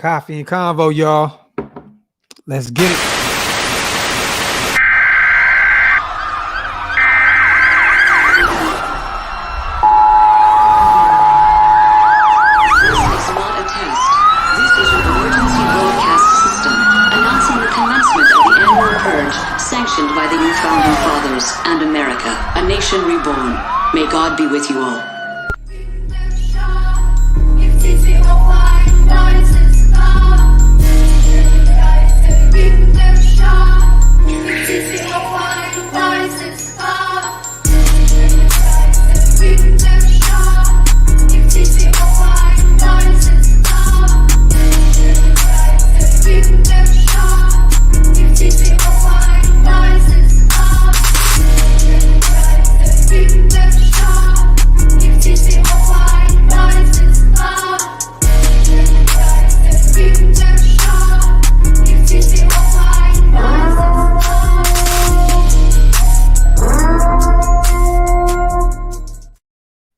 Coffee and Convo, y'all. Let's get it. This is not a test. This is an emergency broadcast system announcing the commencement of the annual purge sanctioned by the new founding fathers and America, a nation reborn. May God be with you all.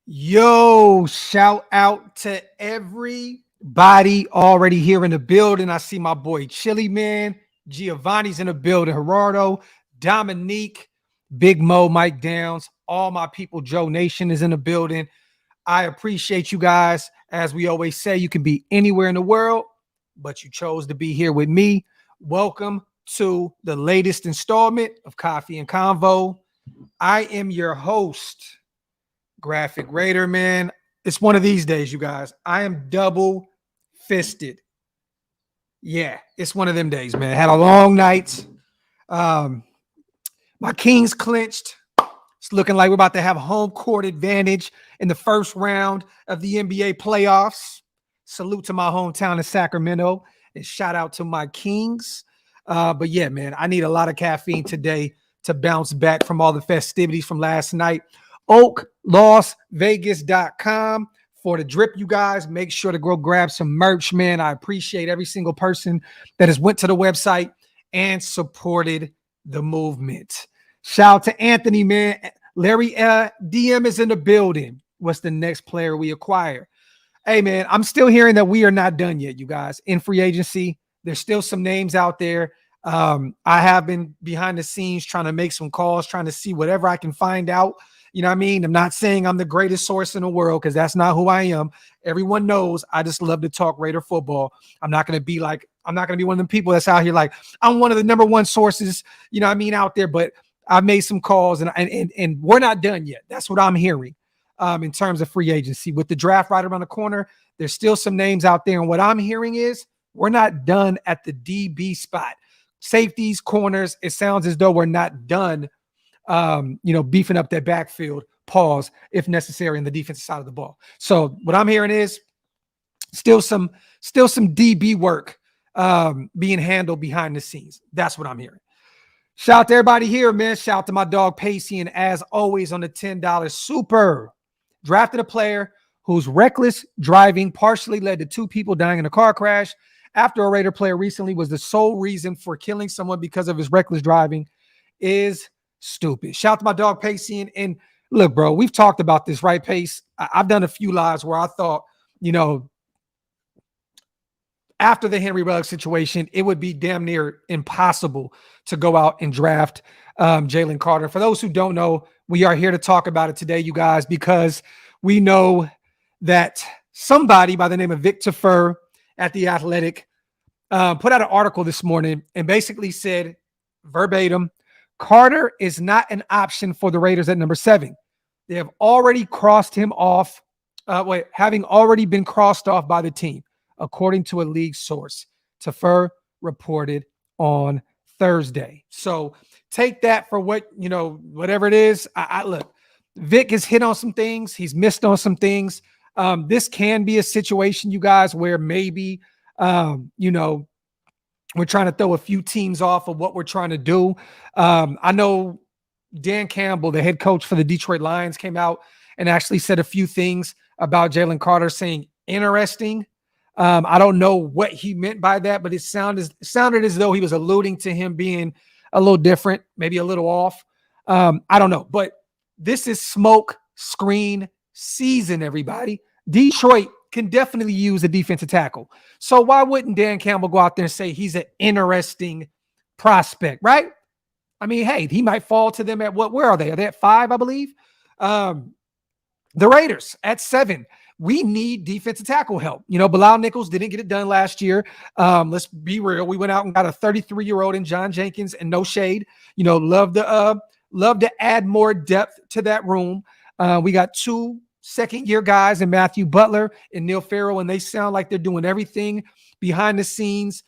Yo, shout out to everybody already here in the building. I see my boy Chili Man, Giovanni's in the building, Gerardo, Dominique, Big Mo, Mike Downs, all my people, Joe Nation is in the building. I appreciate you guys. As we always say, you can be anywhere in the world, but you chose to be here with me. Welcome to the latest installment of Coffee and Convo. I am your host, Graphk Raider, man. It's one of these days, you guys. I am double fisted. Yeah, it's one of them days, man. Had a long night. My Kings clinched. It's looking like we're about to have home court advantage in the first round of the NBA playoffs. Salute to my hometown in Sacramento and shout out to my Kings. But yeah, man, I need a lot of caffeine today to bounce back from all the festivities from last night. OakLosVegas.com for the drip, you guys. Make sure to go grab some merch, man. I appreciate every single person that has went to the website and supported the movement. Shout out to Anthony, man. Larry DM is in the building. What's the next player we acquire? Hey, man, I'm still hearing that we are not done yet, you guys. In free agency, there's still some names out there. I have been behind the scenes trying to make some calls, trying to see whatever I can find out. You know what I mean? I'm not saying I'm the greatest source in the world because that's not who I am. Everyone knows I just love to talk Raider football. I'm not going to be one of them people that's out here like, I'm one of the number one sources, you know what I mean, out there. But I've made some calls and we're not done yet. That's what I'm hearing in terms of free agency. With the draft right around the corner, there's still some names out there. And what I'm hearing is we're not done at the DB spot. Safeties, corners, it sounds as though we're not done beefing up that backfield, pause, if necessary, in the defensive side of the ball. So what I'm hearing is still some DB work being handled behind the scenes. That's what I'm hearing. Shout out to everybody here, man. Shout out to my dog Pacey, and as always on the $10 super. Drafted a player whose reckless driving partially led to 2 people dying in a car crash after a Raider player recently was the sole reason for killing someone because of his reckless driving is stupid. Shout out to my dog Pacey. And look, bro, we've talked about this, right, Pace? I've done a few lives where I thought, after the Henry Ruggs situation, it would be damn near impossible to go out and draft Jalen Carter. For those who don't know, we are here to talk about it today, you guys, because we know that somebody by the name of Victor Fur at The Athletic put out an article this morning and basically said, verbatim, Carter is not an option for the Raiders at number 7. They have already crossed him off, having already been crossed off by the team, according to a league source. Tafur reported on Thursday. So take that for whatever it is. I look, Vic has hit on some things. He's missed on some things. This can be a situation, you guys, where maybe, we're trying to throw a few teams off of what we're trying to do. I know Dan Campbell, the head coach for the Detroit Lions, came out and actually said a few things about Jalen Carter, saying interesting. I don't know what he meant by that, but it sounded as though he was alluding to him being a little different, maybe a little off. I don't know, but this is smoke screen season, everybody. Detroit can definitely use a defensive tackle. So why wouldn't Dan Campbell go out there and say he's an interesting prospect, right? I mean, hey, he might fall to them at what? Where are they? Are they at 5, I believe? The Raiders at 7. We need defensive tackle help. Bilal Nichols didn't get it done last year. Let's be real. We went out and got a 33-year-old in John Jenkins, and no shade. Love to add more depth to that room. We got 2 second-year guys in Matthew Butler and Neil Farrell, and they sound like they're doing everything behind the scenes,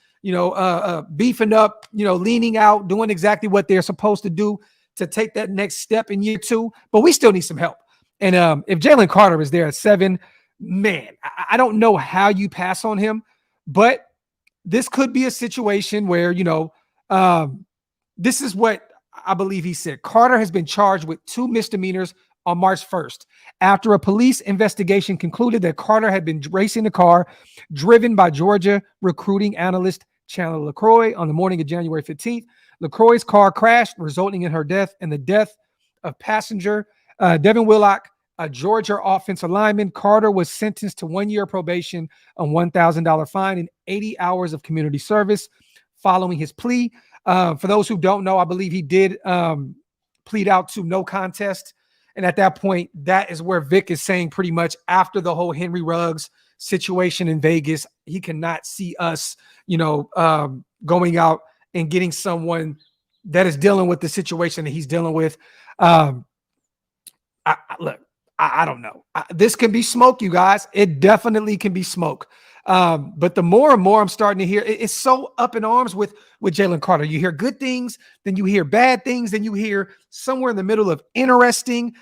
beefing up, leaning out, doing exactly what they're supposed to do to take that next step in year 2. But we still need some help. And if Jalen Carter is there at 7, man, I don't know how you pass on him, but this could be a situation where, this is what I believe he said. Carter has been charged with 2 misdemeanors on March 1st after a police investigation concluded that Carter had been racing a car driven by Georgia recruiting analyst Chandler LaCroix on the morning of January 15th. LaCroix's car crashed, resulting in her death and the death of passenger Devin Willock, a Georgia offensive lineman. Carter was sentenced to 1 year probation, a $1,000 fine, and 80 hours of community service following his plea. For those who don't know, I believe he did plead out to no contest. And at that point, that is where Vic is saying pretty much after the whole Henry Ruggs situation in Vegas, he cannot see us, going out and getting someone that is dealing with the situation that he's dealing with. I don't know. This can be smoke, you guys. It definitely can be smoke. But the more and more I'm starting to hear, it's so up in arms with Jalen Carter. You hear good things, then you hear bad things, then you hear somewhere in the middle of interesting.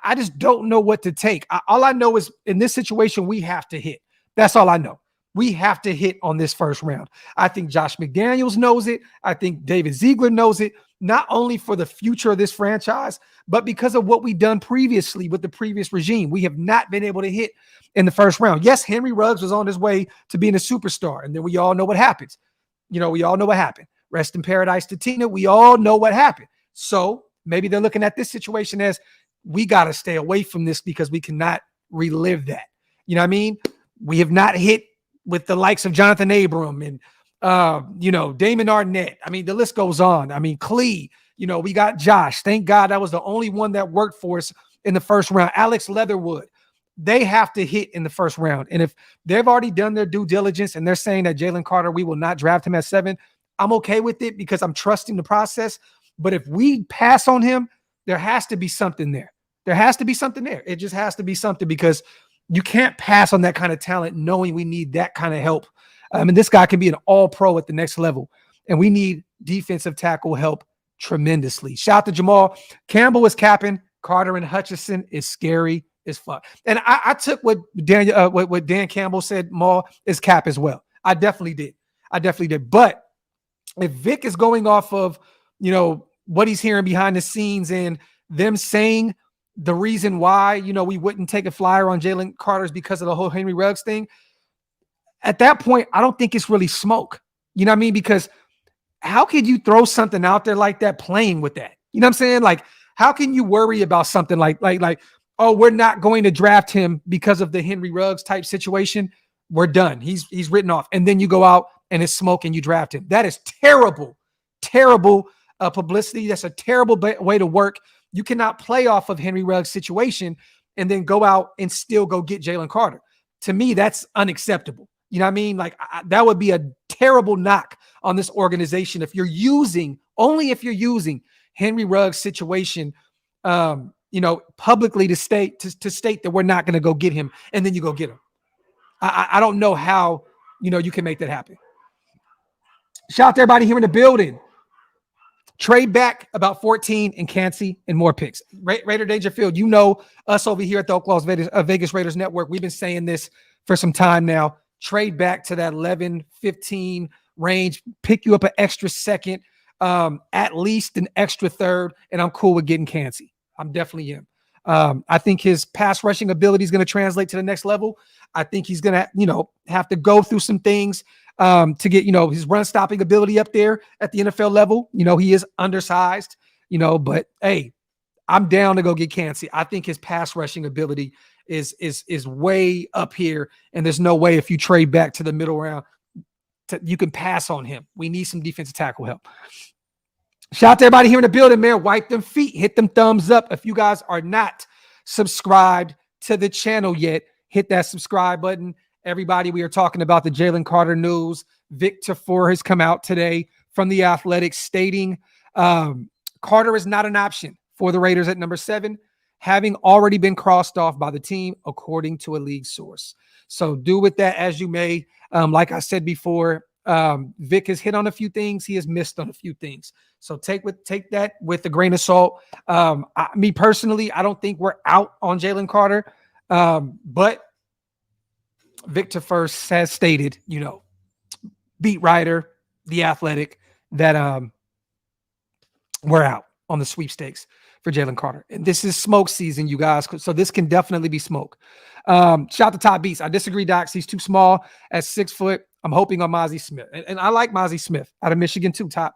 I just don't know what to take. All I know is in this situation, we have to hit. That's all I know. We have to hit on this first round. I think Josh McDaniels knows it. I think David Ziegler knows it, not only for the future of this franchise, but because of what we've done previously with the previous regime. We have not been able to hit in the first round. Yes, Henry Ruggs was on his way to being a superstar, and then we all know what happens. We all know what happened. Rest in paradise to Tina. We all know what happened. So maybe they're looking at this situation as we got to stay away from this because we cannot relive that. You know what I mean? We have not hit with the likes of Jonathan Abram and, Damon Arnett. I mean, the list goes on. I mean, Clee, we got Josh. Thank God that was the only one that worked for us in the first round. Alex Leatherwood. They have to hit in the first round. And if they've already done their due diligence and they're saying that Jalen Carter, we will not draft him at 7, I'm okay with it because I'm trusting the process. But if we pass on him, there has to be something there. There has to be something there. It just has to be something because you can't pass on that kind of talent knowing we need that kind of help. This guy can be an all-pro at the next level, and we need defensive tackle help tremendously. Shout out to Jamal. Campbell is capping. Carter and Hutchinson is scary as fuck. And I took what Dan Campbell said, Maul, is cap as well. I definitely did. But if Vic is going off of, what he's hearing behind the scenes and them saying the reason why, we wouldn't take a flyer on Jalen Carter is because of the whole Henry Ruggs thing. At that point, I don't think it's really smoke. You know what I mean? Because how could you throw something out there like that playing with that? You know what I'm saying? Like, how can you worry about something like, oh, we're not going to draft him because of the Henry Ruggs type situation? We're done. He's written off. And then you go out and it's smoke and you draft him. That is terrible, terrible publicity. That's a terrible way to work. You cannot play off of Henry Ruggs' situation and then go out and still go get Jalen Carter. To me, that's unacceptable. You know what I mean? Like that would be a terrible knock on this organization if you're using Henry Ruggs' situation, publicly to state that we're not going to go get him, and then you go get him. I don't know how you can make that happen. Shout out to everybody here in the building. Trade back about 14 and Cansey and more picks. Raider Dangerfield, us over here at the OakLosVegas Raiders Network. We've been saying this for some time now. Trade back to that 11, 15 range. Pick you up an extra second, at least an extra third, and I'm cool with getting Cansey. I'm definitely am. I think his pass rushing ability is going to translate to the next level. I think he's going to, have to go through some things to get, his run stopping ability up there at the NFL level. He is undersized, but hey, I'm down to go get Cansey. I think his pass rushing ability is way up here, and there's no way if you trade back to the middle round, you can pass on him. We need some defensive tackle help. Shout out to everybody here in the building, man. Wipe them feet. Hit them thumbs up. If you guys are not subscribed to the channel yet, hit that subscribe button. Everybody, we are talking about the Jalen Carter news. Victor Ford has come out today from The Athletic stating Carter is not an option for the Raiders at number 7, having already been crossed off by the team, according to a league source. So do with that as you may. Like I said before, Vic has hit on a few things. He has missed on a few things. So take that with a grain of salt. Me personally, I don't think we're out on Jalen Carter. But Victor first has stated, beat writer, The Athletic, that we're out on the sweepstakes for Jalen Carter. And this is smoke season, you guys. So this can definitely be smoke. Shout out to Top Beats. I disagree, Docs. He's too small at 6 foot. I'm hoping on Mozzie Smith. And I like Mozzie Smith out of Michigan too, Top.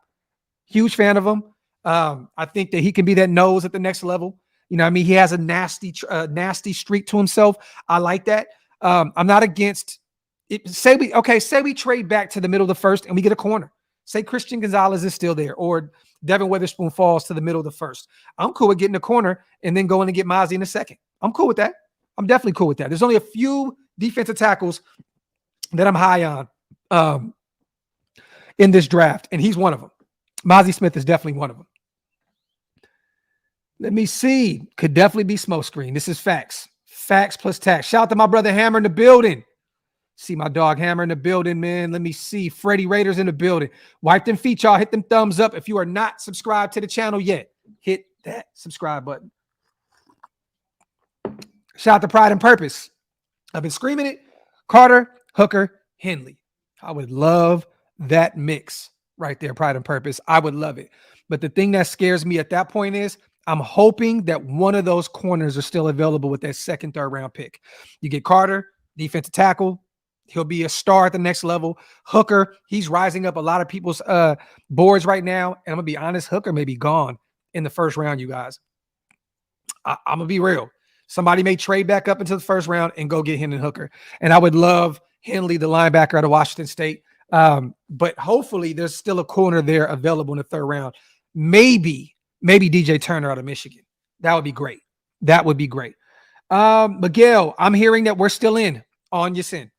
Huge fan of him. I think that he can be that nose at the next level. He has a nasty streak to himself. I like that. I'm not against it. Say we trade back to the middle of the first and we get a corner. Say Christian Gonzalez is still there, or Devin Witherspoon falls to the middle of the first. I'm cool with getting a corner and then going to get Mozzie in a second. I'm cool with that. I'm definitely cool with that. There's only a few defensive tackles that I'm high on in this draft, and he's one of them. Mozzie Smith is definitely one of them. Let me see. Could definitely be smoke screen. This is facts. Facts plus tax. Shout out to my brother Hammer in the building. See my dog Hammer in the building, man. Let me see. Freddie Raiders in the building. Wipe them feet, y'all. Hit them thumbs up. If you are not subscribed to the channel yet, hit that subscribe button. Shout out to Pride and Purpose. I've been screaming it. Carter, Hooker, Henley. I would love that mix right there, Pride and Purpose. I would love it. But the thing that scares me at that point is I'm hoping that one of those corners are still available with that second, third round pick. You get Carter, defensive tackle. He'll be a star at the next level. Hooker, he's rising up a lot of people's boards right now. And I'm going to be honest, Hooker may be gone in the first round, you guys. I'm going to be real. Somebody may trade back up into the first round and go get Hendon Hooker. And I would love Henley, the linebacker out of Washington State. But hopefully there's still a corner there available in the third round. Maybe DJ Turner out of Michigan. That would be great. That would be great. Miguel, I'm hearing that we're still in on Yasin.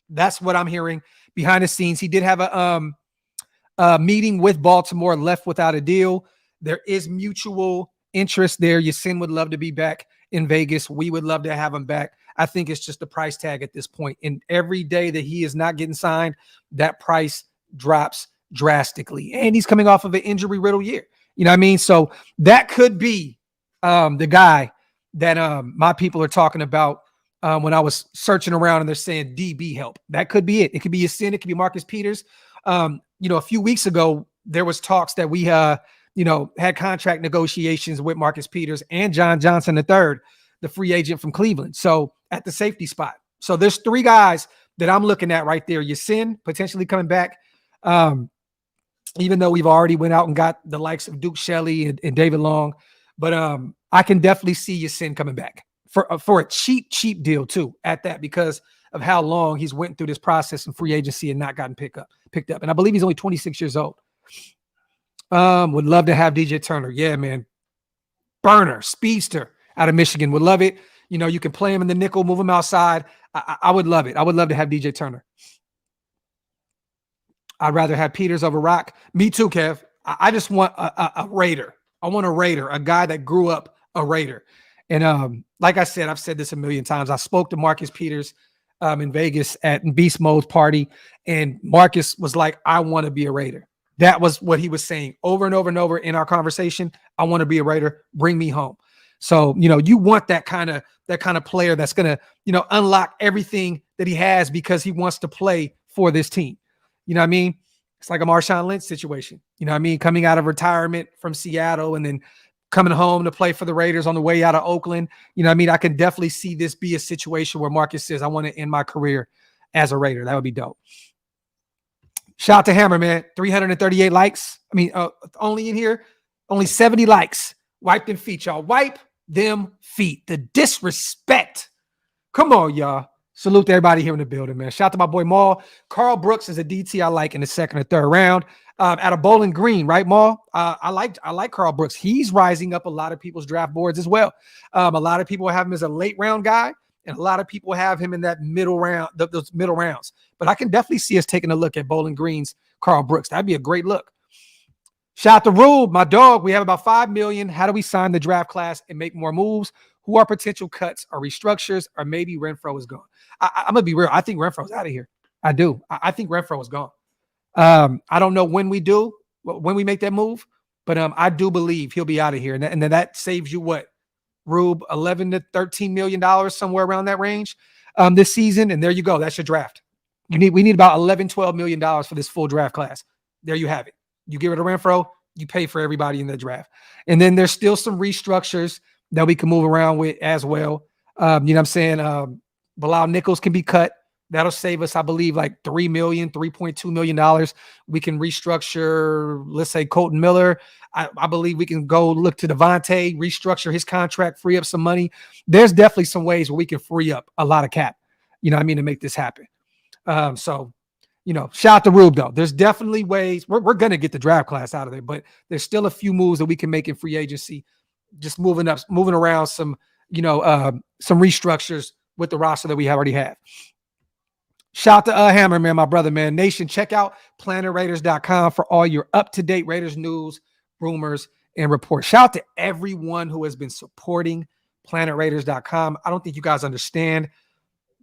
That's what I'm hearing behind the scenes. He did have a meeting with Baltimore, left without a deal. There is mutual interest there. Yasin would love to be back in Vegas. We would love to have him back. I think it's just a price tag at this point. And every day that he is not getting signed, that price drops drastically. And he's coming off of an injury-riddled year. You know what I mean? So that could be the guy that my people are talking about when I was searching around and they're saying DB help. That could be it. It could be Yasin. It could be Marcus Peters. A few weeks ago, there was talks that we had contract negotiations with Marcus Peters and John Johnson III, the free agent from Cleveland. So at the safety spot. So there's 3 guys that I'm looking at right there. Yasin potentially coming back. Even though we've already went out and got the likes of Duke Shelley and David Long. But I can definitely see Yasin coming back for a cheap deal too at that, because of how long he's went through this process in free agency and not gotten picked up. And I believe he's only 26 years old. Would love to have DJ Turner. Yeah, man. Burner, speedster out of Michigan. Would love it. You can play him in the nickel, move him outside. I would love it. I would love to have DJ Turner. I'd rather have Peters over Rock. Me too, Kev. I just want a Raider. I want a Raider, a guy that grew up a Raider. And like I said, I've said this a million times. I spoke to Marcus Peters in Vegas at Beast Mode's party, and Marcus was like, I want to be a Raider. That was what he was saying over and over and over in our conversation. I want to be a Raider. Bring me home. So, you want that kind of player that's going to, unlock everything that he has because he wants to play for this team. You know what I mean? It's like a Marshawn Lynch situation. You know what I mean? Coming out of retirement from Seattle and then coming home to play for the Raiders on the way out of Oakland. You know what I mean? I can definitely see this be a situation where Marcus says, I want to end my career as a Raider. That would be dope. Shout out to Hammer, man. 338 likes. I mean, only in here, only 70 likes. Wipe them feet, y'all. Wipe them feet. The disrespect. Come on, y'all. Salute to everybody here in the building, man. Shout out to my boy Maul. Carl Brooks is a DT I like in the second or third round. At a Bowling Green, right, Maul? I like Carl Brooks. He's rising up a lot of people's draft boards as well. A lot of people have him as a late round guy, and a lot of people have him in that middle round, those middle rounds. But I can definitely see us taking a look at Bowling Green's Carl Brooks. That'd be a great look. Shout out to Rube, my dog. We have about $5 million. How do we sign the draft class and make more moves? Who are potential cuts or restructures, or maybe Renfro is gone? I'm going to be real. I think Renfro's out of here. I do. I think Renfro is gone. I don't know when we make that move, but I do believe he'll be out of here. And then that saves you what, Rube, $11 to $13 million, somewhere around that range this season. And there you go. That's your draft. We need about $11-12 million for this full draft class. There you have it. You get rid of Renfro, you pay for everybody in the draft. And then there's still some restructures that we can move around with as well. You know what I'm saying? Bilal Nichols can be cut. That'll save us, I believe, like $3.2 million. We can restructure, let's say, Colton Miller. I believe we can go look to Devontae, restructure his contract, free up some money. There's definitely some ways where we can free up a lot of cap, you know what I mean, to make this happen. So, you know, shout out to Rube, though. There's definitely ways. We're going to get the draft class out of there, but there's still a few moves that we can make in free agency, just moving around some, you know, some restructures with the roster that we already have. Shout out to Hammer, man, my brother, man. Nation, check out PlanetRaiders.com for all your up-to-date Raiders news, rumors, and reports. Shout out to everyone who has been supporting PlanetRaiders.com. I don't think you guys understand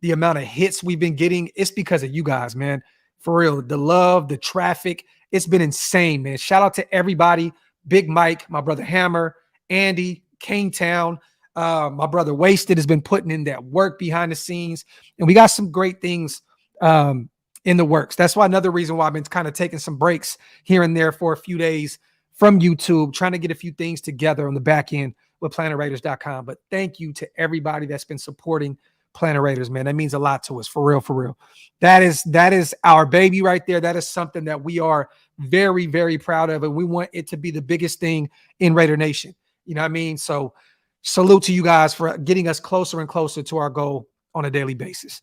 the amount of hits we've been getting. It's because of you guys, man. For real, the love, the traffic, it's been insane, man. Shout out to everybody. Big Mike, my brother Hammer, Andy, Canetown, my brother Wasted has been putting in that work behind the scenes, and we got some great things in the works. That's why another reason why I've been kind of taking some breaks here and there for a few days from YouTube, trying to get a few things together on the back end with PlanetRaiders.com. But thank you to everybody that's been supporting Planet Raiders, man. That means a lot to us, for real, for real. That is our baby right there. That is something that we are very, very proud of, and we want it to be the biggest thing in Raider Nation. You know what I mean? So salute to you guys for getting us closer and closer to our goal on a daily basis.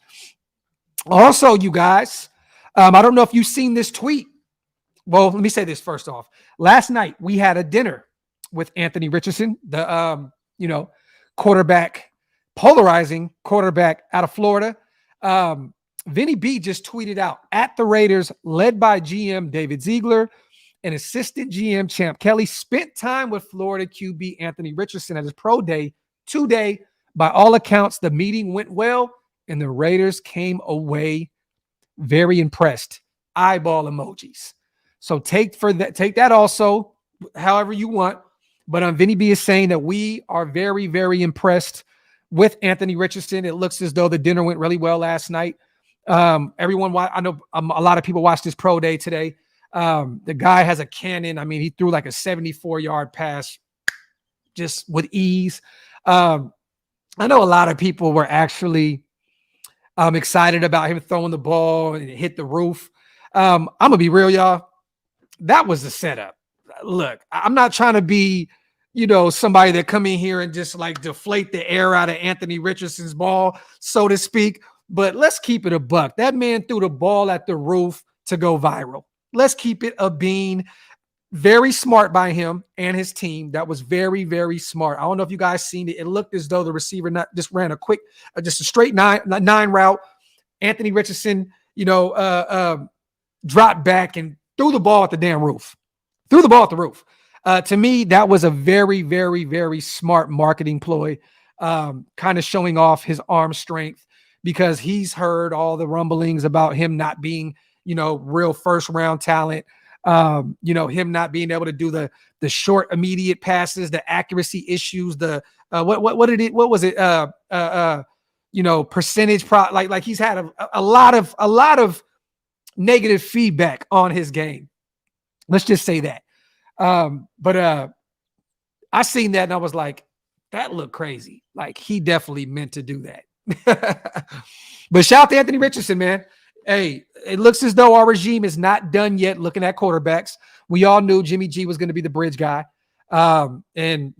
Also, you guys, I don't know if you've seen this tweet. Well, let me say this first off. Last night, we had a dinner with Anthony Richardson, the, quarterback, polarizing quarterback out of Florida. Vinny B just tweeted out, at the Raiders, led by GM David Ziegler and assistant GM Champ Kelly, spent time with Florida QB Anthony Richardson at his pro day today. By all accounts, the meeting went well, and the Raiders came away very impressed. Eyeball emojis. So take that also, however you want. But Vinny B is saying that we are very, very impressed with Anthony Richardson. It looks as though the dinner went really well last night. Everyone, I know a lot of people watched his pro day today. The guy has a cannon. I mean, he threw like a 74-yard pass just with ease. I know a lot of people were actually excited about him throwing the ball and it hit the roof. I'm going to be real, y'all. That was the setup. Look, I'm not trying to be, somebody that come in here and just like deflate the air out of Anthony Richardson's ball, so to speak. But let's keep it a buck. That man threw the ball at the roof to go viral. Let's keep it a bean. Very smart by him and his team. That was very, very smart. I don't know if you guys seen it. It looked as though the receiver not just ran a quick, just a straight nine route. Anthony Richardson, dropped back and threw the ball at the damn roof. Threw the ball at the roof. To me, that was a very, very, very smart marketing ploy, kind of showing off his arm strength, because he's heard all the rumblings about him not being, real first round talent. Him not being able to do the short, immediate passes, the accuracy issues, percentage like he's had a lot of negative feedback on his game. Let's just say that. But I seen that and I was like, that looked crazy. Like he definitely meant to do that. But shout out to Anthony Richardson, man. Hey, it looks as though our regime is not done yet looking at quarterbacks. We all knew Jimmy G was going to be the bridge guy. And,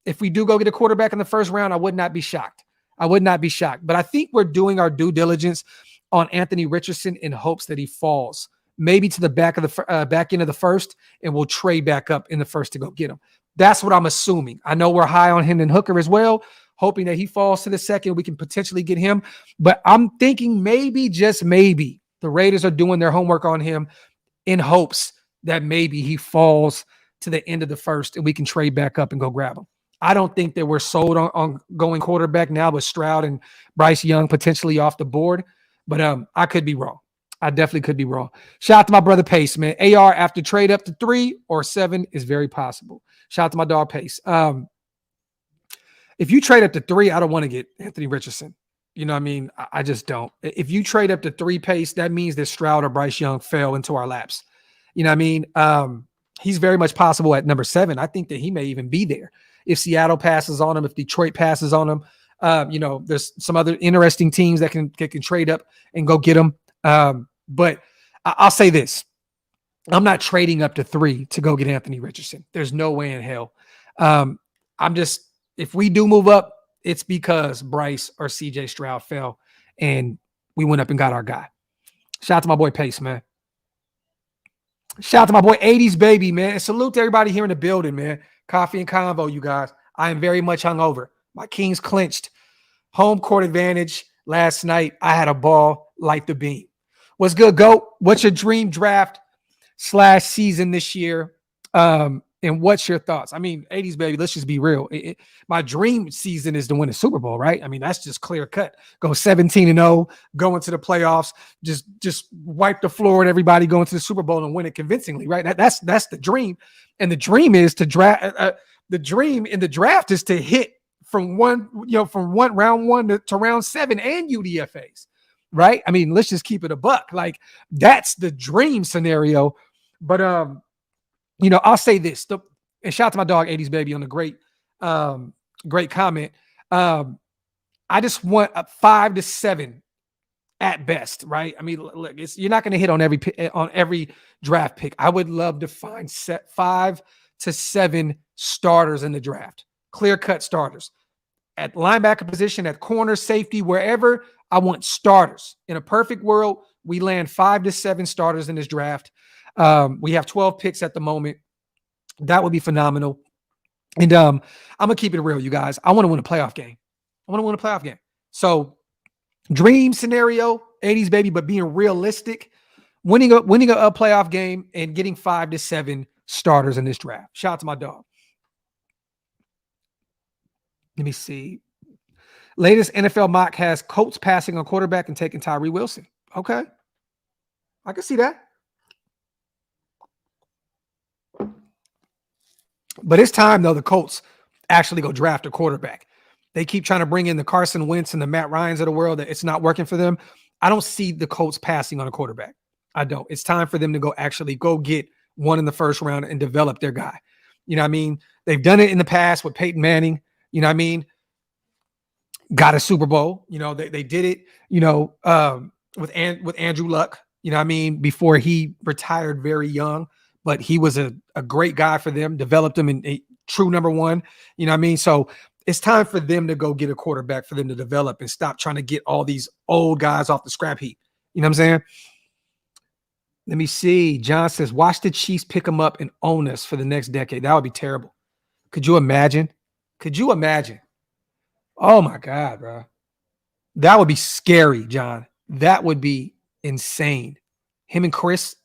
it if we do go get a quarterback in the first round, I would not be shocked. But I think we're doing our due diligence on Anthony Richardson in hopes that he falls maybe to the back end of the first, and we'll trade back up in the first to go get him. That's what I'm assuming. I know we're high on Hendon Hooker as well, hoping that he falls to the second. We can potentially get him. But I'm thinking maybe, just maybe, the Raiders are doing their homework on him in hopes that maybe he falls to the end of the first and we can trade back up and go grab him. I don't think that we're sold on going quarterback now with Stroud and Bryce Young potentially off the board. But I could be wrong. I definitely could be wrong. Shout out to my brother Pace, man. AR after trade up to 3 or 7 is very possible. Shout out to my dog Pace. If you trade up to 3, I don't want to get Anthony Richardson. You know what I mean? I just don't. If you trade up to 3 Pace, that means that Stroud or Bryce Young fell into our laps. You know what I mean? He's very much possible at number 7. I think that he may even be there. If Seattle passes on him, if Detroit passes on him, there's some other interesting teams that can trade up and go get him. But I'll say this. I'm not trading up to 3 to go get Anthony Richardson. There's no way in hell. If we do move up, it's because Bryce or CJ Stroud fell and we went up and got our guy. Shout out to my boy Pace, man. Shout out to my boy 80s baby, man. And salute to everybody here in the building, man. Coffee and Convo, you guys. I am very much hungover. My Kings clinched. Home court advantage last night. I had a ball like the beam. What's good, GOAT? What's your dream draft / season this year? And what's your thoughts? I mean, 80s baby, let's just be real. My dream season is to win a Super Bowl, right? I mean, that's just clear cut. Go 17-0, go into the playoffs, just wipe the floor and everybody go into the Super Bowl and win it convincingly, right? That's the dream. And the dream is to draft. The dream in the draft is to hit from round 1 to round 7 and UDFAs, right? I mean, let's just keep it a buck. Like, that's the dream scenario. But I'll say this. And shout out to my dog 80s baby on the great comment. I just want a 5 to 7 at best, right? I mean, look, you're not going to hit on every draft pick. I would love to find 5 to 7 starters in the draft, clear-cut starters. At linebacker position, at corner, safety, wherever, I want starters. In a perfect world, we land 5 to 7 starters in this draft. We have 12 picks at the moment. That would be phenomenal. And I'm going to keep it real, you guys. I want to win a playoff game. So dream scenario, 80s baby, but being realistic, winning a playoff game and getting 5 to 7 starters in this draft. Shout out to my dog. Let me see. Latest NFL mock has Colts passing on quarterback and taking Tyree Wilson. Okay. I can see that. But it's time, though, the Colts actually go draft a quarterback. They keep trying to bring in the Carson Wentz and the Matt Ryans of the world. That it's not working for them. I don't see the Colts passing on a quarterback. I don't. It's time for them to go get one in the first round and develop their guy. You know what I mean? They've done it in the past with Peyton Manning. You know what I mean? Got a Super Bowl. They did it, with Andrew Luck, you know what I mean, before he retired very young. But he was a great guy for them, developed him in a true number 1. You know what I mean? So it's time for them to go get a quarterback for them to develop and stop trying to get all these old guys off the scrap heap. You know what I'm saying? Let me see. John says, watch the Chiefs pick them up and own us for the next decade. That would be terrible. Could you imagine? Oh, my God, bro. That would be scary, John. That would be insane. Him and Chris.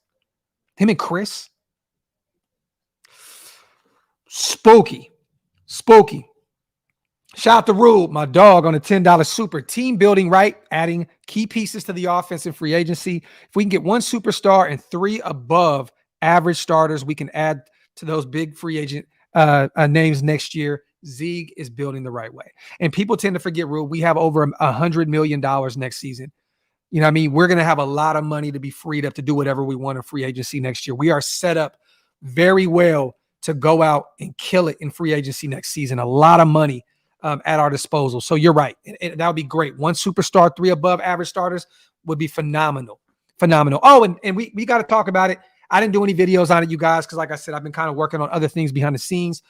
Spooky. Shout out to Rube, my dog, on a $10 super. Team building right, adding key pieces to the offense in free agency. If we can get 1 superstar and 3 above average starters, we can add to those big free agent names next year. Zeig is building the right way. And people tend to forget, Rube, we have over $100 million next season. You know what I mean? We're going to have a lot of money to be freed up to do whatever we want in free agency next year. We are set up very well to go out and kill it in free agency next season. A lot of money at our disposal. So you're right. And that would be great. 1 superstar, 3 above average starters would be phenomenal. Oh, and we got to talk about it. I didn't do any videos on it, you guys, because like I said, I've been kind of working on other things behind the scenes.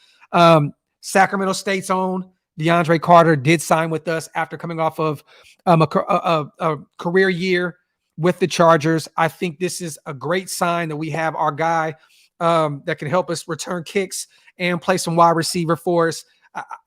Sacramento State's own DeAndre Carter did sign with us after coming off of a career year with the Chargers. I think this is a great sign that we have our guy that can help us return kicks and play some wide receiver for us.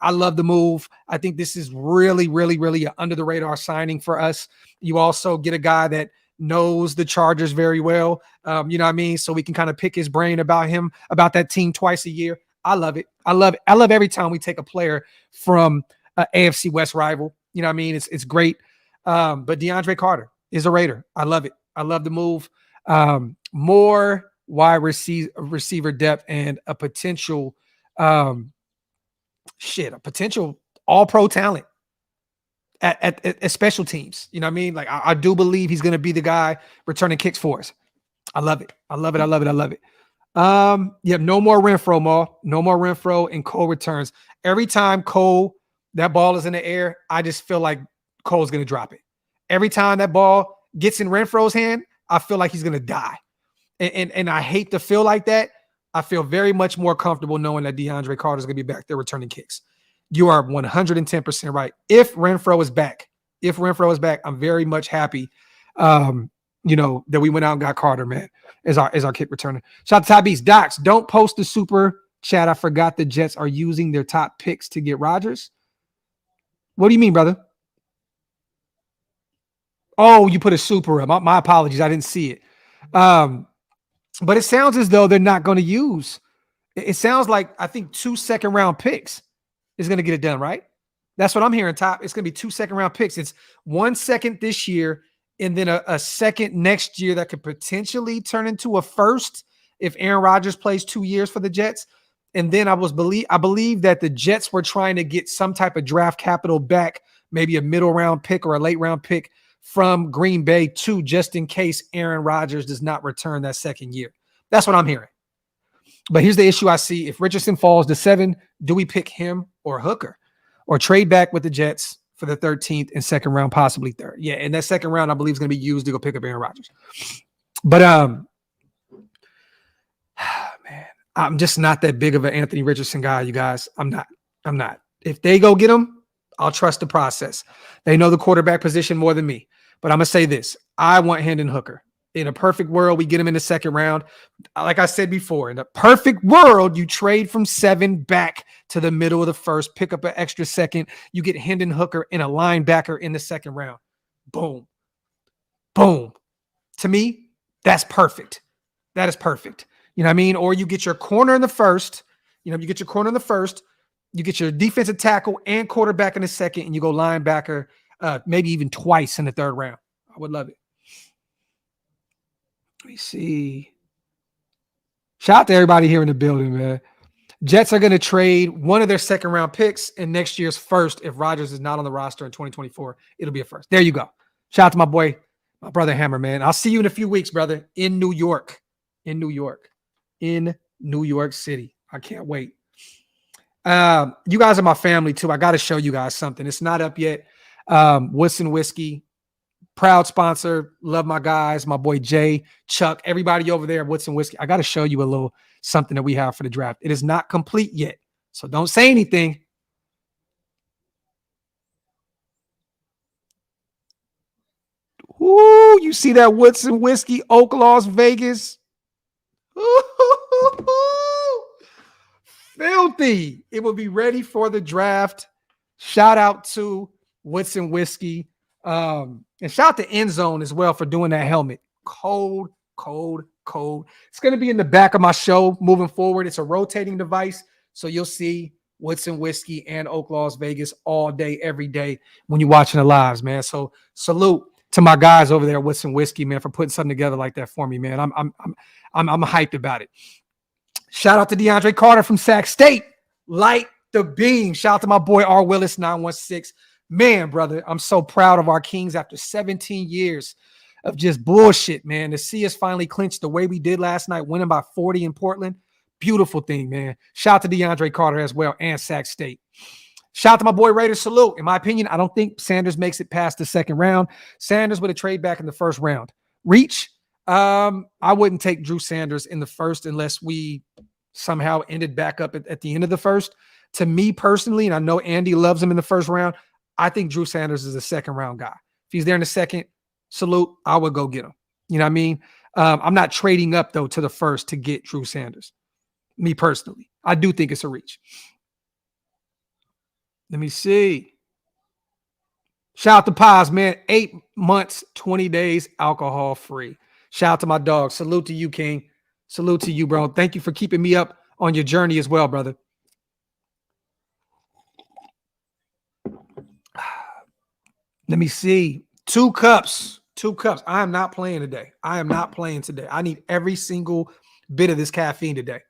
I love the move. I think this is really, really, really an under the radar signing for us. You also get a guy that knows the Chargers very well. You know what I mean? So we can kind of pick his brain about him, about that team twice a year. I love it. I love it. I love every time we take a player from an AFC West rival. You know what I mean? It's great. But DeAndre Carter is a Raider. I love it. I love the move. More wide receiver depth and a potential a potential all-pro talent at special teams. You know what I mean? Like, I do believe he's going to be the guy returning kicks for us. I love it. I love it. I love it. I love it. Yeah, no more Renfro, Maul. No more Renfro, and Cole returns. Every time Cole, that ball is in the air, I just feel like Cole's going to drop it. Every time that ball gets in Renfro's hand, I feel like he's going to die. And I hate to feel like that. I feel very much more comfortable knowing that DeAndre Carter is going to be back there returning kicks. You are 110% right. If Renfro is back, I'm very much happy, that we went out and got Carter, man, as our kick returner. Shout out to Ty Beast. Docs, don't post the super chat. I forgot the Jets are using their top picks to get Rodgers. What do you mean, brother? Oh, you put a super up. My apologies. I didn't see it. But it sounds as though they're not going to use. It sounds like, I think, 2 second-round picks is going to get it done, right? That's what I'm hearing, Top. It's going to be 2 second-round picks. It's 1 second this year and then a second next year that could potentially turn into a first if Aaron Rodgers plays 2 years for the Jets. And then I believe that the Jets were trying to get some type of draft capital back, maybe a middle-round pick or a late-round pick from Green Bay too, just in case Aaron Rodgers does not return that second year. That's what I'm hearing. But here's the issue I see. If Richardson falls to 7, do we pick him or Hooker or trade back with the Jets for the 13th and second round, possibly third? Yeah, and that second round I believe is going to be used to go pick up Aaron Rodgers. But man, I'm just not that big of an Anthony Richardson guy, you guys. I'm not. If they go get him, I'll trust the process. They know the quarterback position more than me. But I'm going to say this. I want Hendon Hooker. In a perfect world, we get him in the second round. Like I said before, in a perfect world, you trade from 7 back to the middle of the first, pick up an extra second. You get Hendon Hooker and a linebacker in the second round. Boom. Boom. To me, that's perfect. That is perfect. You know what I mean? Or you get your corner in the first. You get your defensive tackle and quarterback in the second, and you go linebacker, maybe even twice in the third round. I would love it. Let me see. Shout out to everybody here in the building, man. Jets are going to trade one of their second round picks in next year's first. If Rodgers is not on the roster in 2024, it'll be a first. There you go. Shout out to my brother Hammer, man. I'll see you in a few weeks, brother, in New York. In New York City. I can't wait. You guys are my family too. I got to show you guys something. It's not up yet. Woodson Whiskey, proud sponsor. Love my guys, my boy Jay, Chuck, everybody over there at Woodson Whiskey. I got to show you a little something that we have for the draft. It is not complete yet, so don't say anything. Ooh, you see that Woodson Whiskey, OakLosVegas? Filthy. It will be ready for the draft. Shout out to Woodson Whiskey. And shout out to End Zone as well for doing that helmet. Cold. It's going to be in the back of my show moving forward. It's a rotating device. So you'll see Woodson Whiskey and OakLosVegas all day, every day when you're watching the lives, man. So salute to my guys over there at Woodson Whiskey, man, for putting something together like that for me, man. I'm hyped about it. Shout out to DeAndre Carter from Sac State. Light the beam. Shout out to my boy R. Willis 916. Man, brother, I'm so proud of our Kings after 17 years of just bullshit, man. To see us finally clinch the way we did last night, winning by 40 in Portland. Beautiful thing, man. Shout out to DeAndre Carter as well and Sac State. Shout out to my boy Raiders Salute. In my opinion, I don't think Sanders makes it past the second round. Sanders with a trade back in the first round. Reach. I wouldn't take Drew Sanders in the first unless we somehow ended back up at the end of the first. To me personally, and I know Andy loves him in the first round, I think Drew Sanders is a second round guy. If he's there in the second, salute, I would go get him. You know what I mean? I'm not trading up, though, to the first to get Drew Sanders. Me personally. I do think it's a reach. Let me see. Shout out to Paz, man. 8 months, 20 days, alcohol free. Shout out to my dog. Salute to you, King. Salute to you, bro. Thank you for keeping me up on your journey as well, brother. Let me see. 2 cups. 2 cups. I am not playing today. I am not playing today. I need every single bit of this caffeine today.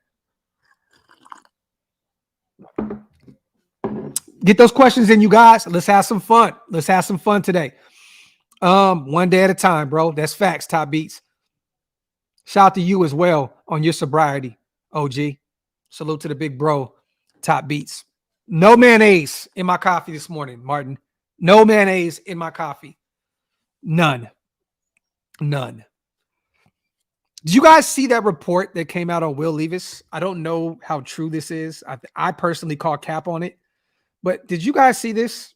Get those questions in, you guys. Let's have some fun. Let's have some fun today. One day at a time, bro. That's facts, Top Beats. Shout out to you as well on your sobriety, OG. Salute to the big bro, Top Beats. No mayonnaise in my coffee this morning, Martin. No mayonnaise in my coffee. None. Did you guys see that report that came out on Will Levis? I don't know how true this is. I personally call cap on it. But did you guys see this?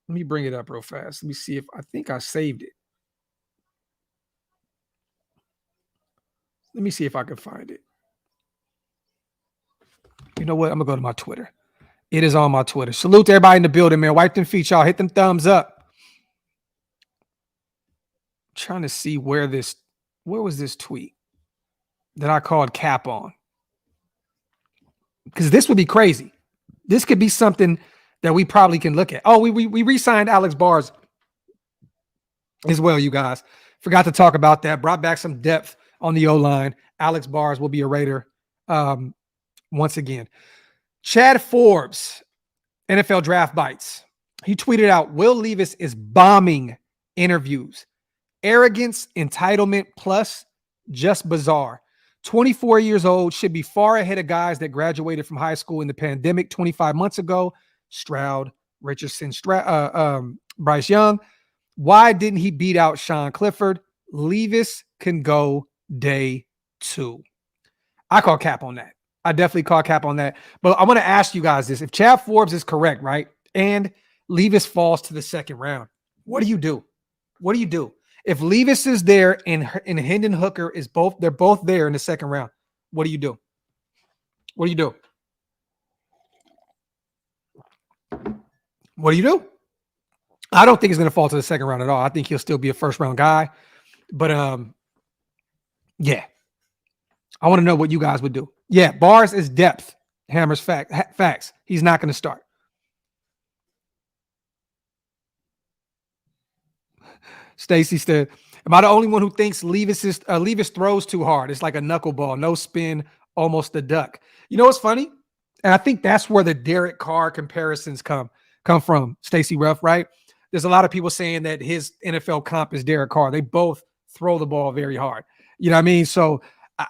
Let me bring it up real fast. Let me see if I think I saved it. Let me see if I can find it. You know what? I'm going to go to my Twitter. It is on my Twitter. Salute to everybody in the building, man. Wipe them feet, y'all. Hit them thumbs up. I'm trying to see where was this tweet that I called cap on? Because this would be crazy. This could be something that we probably can look at. Oh, we re-signed Alex Bars as well, you guys. Forgot to talk about that. Brought back some depth on the O-line. Alex Bars will be a Raider once again. Chad Forbes, NFL Draft Bites. He tweeted out, Will Levis is bombing interviews. Arrogance, entitlement, plus just bizarre. 24 years old, should be far ahead of guys that graduated from high school in the pandemic 25 months ago. Stroud, Richardson, Bryce Young. Why didn't he beat out Sean Clifford? Levis can go day 2. I call cap on that. I definitely call cap on that. But I want to ask you guys this. If Chad Forbes is correct, right, and Levis falls to the second round, what do you do? What do you do? If Levis is there and Hendon Hooker is they're both there in the second round, what do you do? What do you do? What do you do? I don't think he's going to fall to the second round at all. I think he'll still be a first round guy. But yeah. I want to know what you guys would do. Yeah, Bars is depth. Hammer's facts. He's not going to start. Stacy said, am I the only one who thinks Levis throws too hard? It's like a knuckleball, no spin, almost a duck. You know what's funny? And I think that's where the Derek Carr comparisons come from, Stacy Ruff, right? There's a lot of people saying that his NFL comp is Derek Carr. They both throw the ball very hard. You know what I mean? So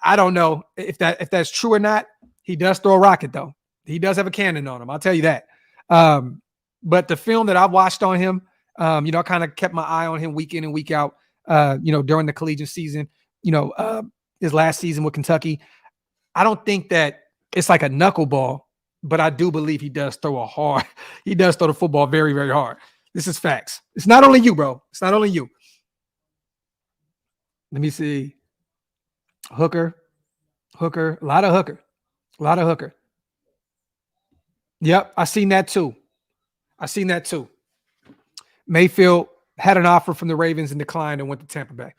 I don't know if that's true or not. He does throw a rocket, though. He does have a cannon on him. I'll tell you that. But the film that I watched on him, I kind of kept my eye on him week in and week out, during the collegiate season, his last season with Kentucky. I don't think that it's like a knuckleball, but I do believe he does throw he does throw the football very, very hard. This is facts. It's not only you, bro. It's not only you. Let me see. Hooker, a lot of Hooker. Yep, I seen that too. Mayfield had an offer from the Ravens and declined and went to Tampa Bay.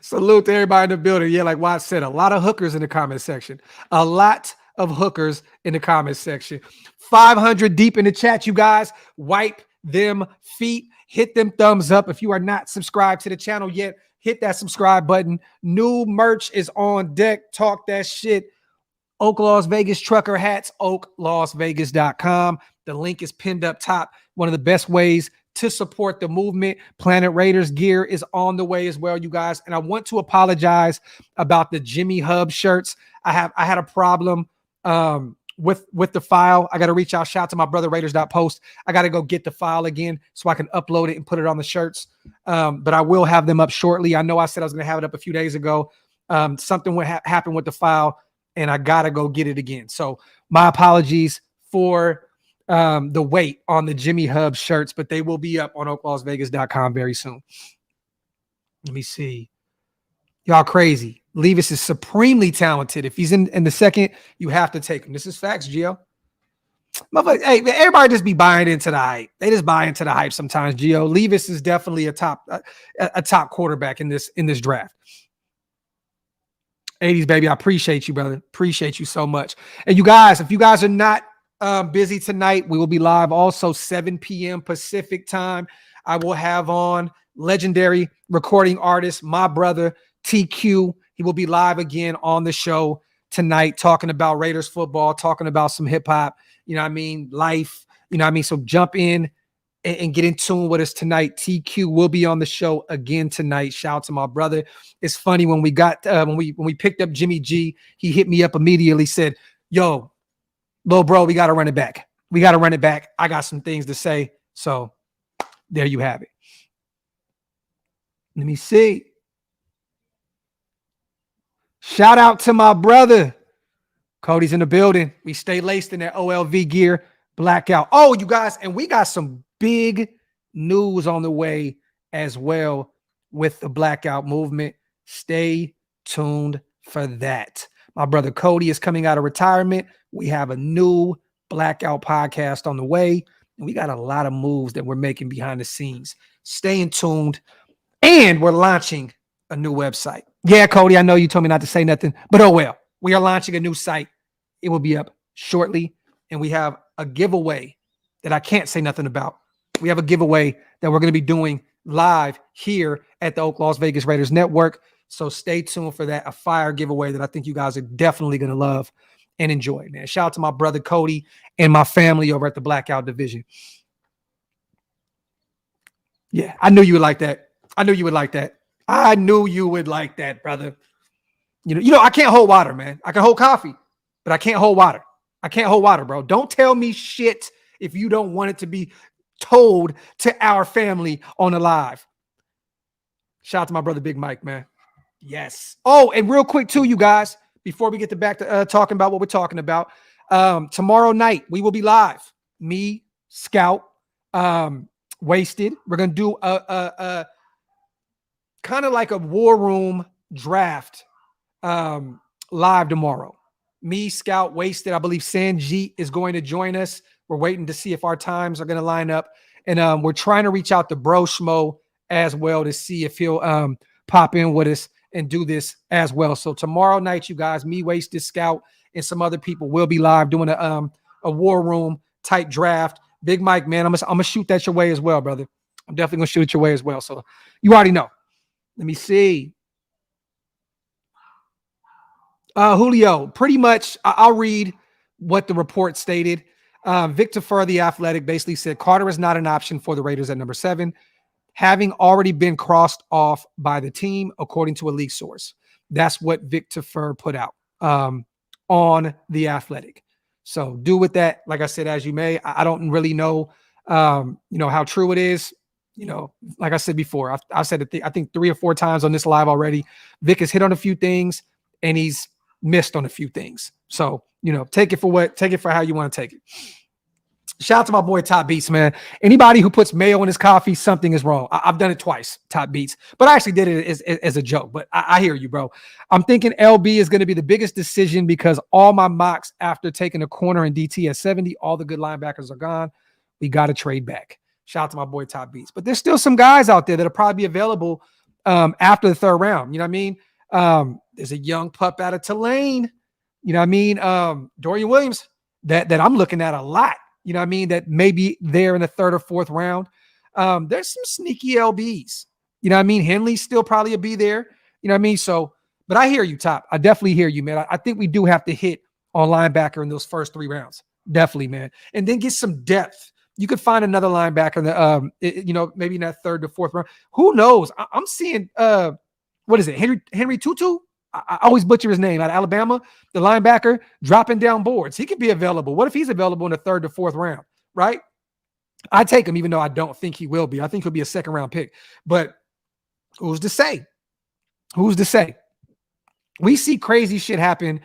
Salute to everybody in the building. Yeah, like Watt said, a lot of hookers in the comment section. 500 deep in the chat, you guys. Wipe them feet. Hit them thumbs up. If you are not subscribed to the channel yet, hit that subscribe button. New merch is on deck. Talk that shit. OakLosVegas trucker hats, OakLosVegas.com. The link is pinned up top. One of the best ways to support the movement. Planet Raiders gear is on the way as well, you guys. And I want to apologize about the Jimmy Hub shirts. I had a problem with the file. I got to reach out. Shout out to my brother Raiders.post. I got to go get the file again so I can upload it and put it on the shirts. But I will have them up shortly. I know I said I was going to have it up a few days ago. Something would happen with the file, and I got to go get it again. So my apologies for the wait on the Jimmy Hub shirts, but they will be up on OakLosVegas.com very soon. Let me see. Y'all crazy. Levis is supremely talented. If he's in the second, you have to take him. This is facts, Gio. Hey, everybody just be buying into the hype. They just buy into the hype sometimes, Gio. Levis is definitely a top quarterback in this draft. 80s, baby. I appreciate you, brother. Appreciate you so much. And you guys, if you guys are not busy tonight, we will be live also 7 p.m. Pacific time. I will have on legendary recording artist, my brother, TQ. He will be live again on the show tonight, talking about Raiders football, talking about some hip hop, you know what I mean, life, you know what I mean? So jump in and get in tune with us tonight. TQ will be on the show again tonight. Shout out to my brother. It's funny when we got when we picked up Jimmy G, he hit me up immediately, said, yo, little bro, we got to run it back. We got to run it back. I got some things to say. So there you have it. Let me see. Shout out to my brother. Cody's in the building. We stay laced in that OLV gear. Blackout. Oh, you guys, and we got some big news on the way as well with the blackout movement. Stay tuned for that. My brother Cody is coming out of retirement. We have a new blackout podcast on the way, and we got a lot of moves that we're making behind the scenes. Stay tuned, and we're launching a new website. Yeah, Cody, I know you told me not to say nothing, but oh well. We are launching a new site. It will be up shortly, and we have a giveaway that I can't say nothing about. We have a giveaway that we're going to be doing live here at the OakLosVegas Raiders Network. So stay tuned for that, a fire giveaway that I think you guys are definitely going to love and enjoy, man. Shout out to my brother Cody and my family over at the Blackout Division. Yeah, I knew you would like that. I knew you would like that. I knew you would like that, brother. You know, I can't hold water, man. I can hold coffee, but I can't hold water. I can't hold water, bro. Don't tell me shit if you don't want it to be told to our family on the live. Shout out to my brother Big Mike, man. Yes. Oh, and real quick too, you guys, before we get back to talking about what we're talking about, tomorrow night we will be live. Me, Scout, Wasted. We're gonna do a kind of like a war room draft live tomorrow. Me, Scout, Wasted. I believe Sanjit is going to join us. We're waiting to see if our times are going to line up. And we're trying to reach out to Bro Schmo as well to see if he'll pop in with us and do this as well. So tomorrow night, you guys, me, Wasted, Scout, and some other people will be live doing a war room type draft. Big Mike, man, I'm gonna shoot that your way as well, brother. I'm definitely gonna shoot it your way as well. So you already know. Let me see. Julio, pretty much, I'll read what the report stated. Victor Fur, the Athletic, basically said Carter is not an option for the Raiders at number 7, having already been crossed off by the team, according to a leak source. That's what Victor Fur put out on the Athletic. So do with that, like I said, as you may. I don't really know, how true it is. You know, like I said before, I've said it, I think 3 or 4 times on this live already. Vic has hit on a few things, and he's missed on a few things. So, take it for how you want to take it. Shout out to my boy Top Beats, man. Anybody who puts mayo in his coffee, something is wrong. I've done it twice, Top Beats, but I actually did it as a joke. But I hear you, bro. I'm thinking LB is going to be the biggest decision because all my mocks after taking a corner in DT at 70, all the good linebackers are gone. We got to trade back. Shout out to my boy Top Beats. But there's still some guys out there that'll probably be available after the 3rd round. You know what I mean? There's a young pup out of Tulane. You know what I mean? Dorian Williams that I'm looking at a lot. You know what I mean? That may be there in the 3rd or 4th round. There's some sneaky LBs. You know what I mean? Henley still probably will be there. You know what I mean? So, but I hear you, Top. I definitely hear you, man. I think we do have to hit on linebacker in those first 3 rounds. Definitely, man. And then get some depth. You could find another linebacker in the, maybe in that 3rd to 4th round. Who knows? I'm seeing, what is it? Henry Tutu? I always butcher his name, out of Alabama, the linebacker, dropping down boards. He could be available. What if he's available in the 3rd to 4th round, right? I take him, even though I don't think he will be. I think he'll be a 2nd round pick. But who's to say? Who's to say? We see crazy shit happen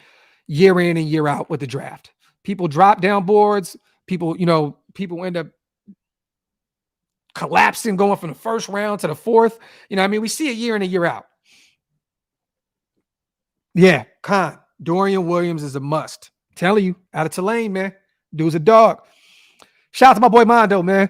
year in and year out with the draft. People drop down boards. People end up collapsing, going from the 1st round to the 4th. We see it year in and year out. Yeah, Dorian Williams is a must. Telling you, out of Tulane, man. Dude's a dog. Shout out to my boy Mondo, man.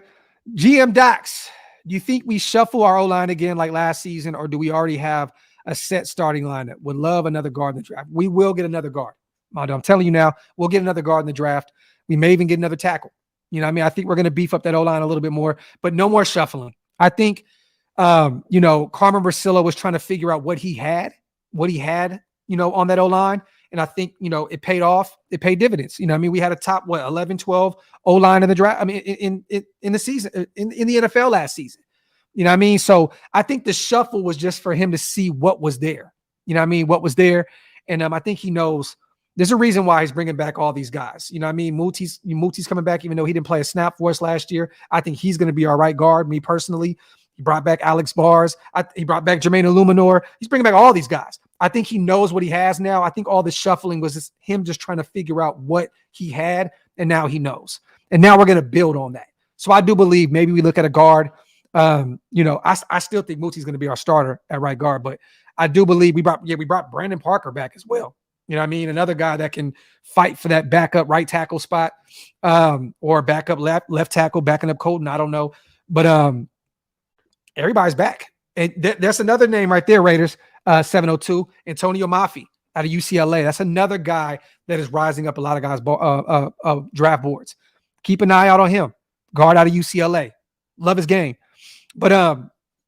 GM Docs, do you think we shuffle our O-line again like last season, or do we already have a set starting lineup? Would love another guard in the draft. We will get another guard. Mondo, I'm telling you now, we'll get another guard in the draft. We may even get another tackle. I think we're going to beef up that O-line a little bit more, but no more shuffling. I think, Carmen Brasilla was trying to figure out what he had, on that O-line. And I think, it paid off. It paid dividends. We had a top, 11, 12 O-line in the draft. In the season, in the NFL last season. So I think the shuffle was just for him to see what was there. What was there. And I think he knows there's a reason why he's bringing back all these guys. Muti's coming back, even though he didn't play a snap for us last year. I think he's going to be our right guard, me personally. He brought back Alex Bars. He brought back Jermaine Illuminor. He's bringing back all these guys. I think he knows what he has now. I think all the shuffling was just him just trying to figure out what he had, and now he knows. And now we're going to build on that. So I do believe maybe we look at a guard. I still think Muti's going to be our starter at right guard, but I do believe we brought Brandon Parker back as well. Another guy that can fight for that backup right tackle spot, or backup left tackle, backing up Colton. I don't know, but everybody's back. And that's another name right there, Raiders. 702, Antonio Mafi out of UCLA. That's another guy that is rising up a lot of guys' draft boards. Keep an eye out on him. Guard out of UCLA. Love his game. But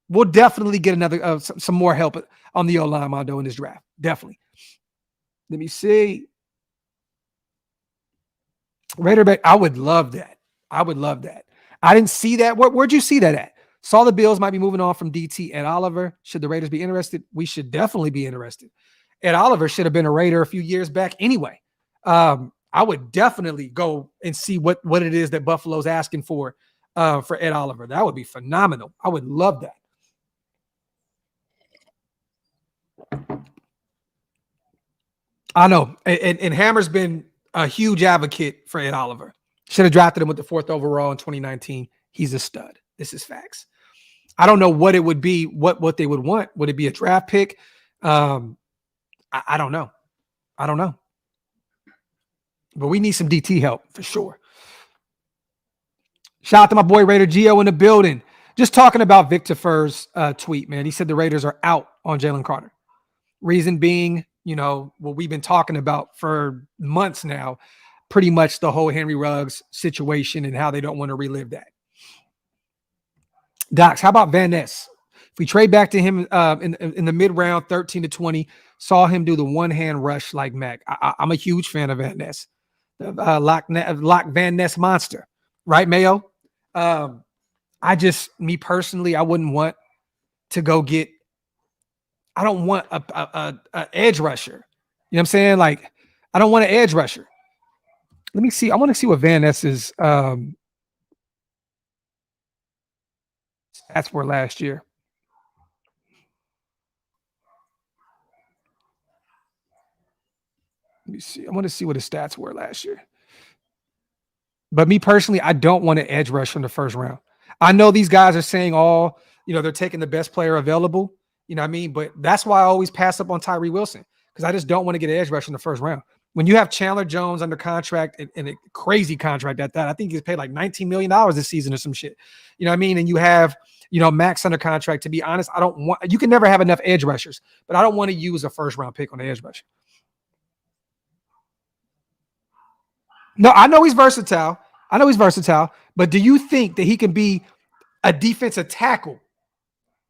we'll definitely get another some more help on the O-line, Mondo, in this draft. Definitely. Let me see. Raiderback, I would love that. I didn't see that. Where'd you see that at? Saw the Bills might be moving on from DT and Oliver. Should the Raiders be interested? We should definitely be interested. Ed Oliver should have been a Raider a few years back anyway. I would definitely go and see what it is that Buffalo's asking for Ed Oliver. That would be phenomenal. I would love that. I know. And Hammer's been a huge advocate for Ed Oliver. Should have drafted him with the 4th overall in 2019. He's a stud. This is facts. I don't know what it would be, what they would want. Would it be a draft pick? I don't know. But we need some DT help for sure. Shout out to my boy Raider Gio in the building. Just talking about Victor Furr's tweet, man. He said the Raiders are out on Jalen Carter. Reason being, what we've been talking about for months now, pretty much the whole Henry Ruggs situation and how they don't want to relive that. Docs, how about Van Ness? If we trade back to him in the mid-round, 13 to 20, saw him do the one-hand rush like Mac. I'm a huge fan of Van Ness. Lock Van Ness monster. Right, Mayo? Me personally, I wouldn't want to go get – I don't want a edge rusher. You know what I'm saying? Like, I don't want an edge rusher. Let me see. I want to see what Van Ness's stats were last year. Let me see. I want to see what his stats were last year. But me personally, I don't want an edge rusher in the 1st round. I know these guys are saying they're taking the best player available. You know what I mean? But that's why I always pass up on Tyree Wilson, because I just don't want to get an edge rusher in the 1st round. When you have Chandler Jones under contract and a crazy contract at that, I think he's paid like $19 million this season or some shit. You know what I mean? And you have, Max under contract. To be honest, you can never have enough edge rushers, but I don't want to use a 1st round pick on the edge rusher. No, I know he's versatile. But do you think that he can be a defensive tackle?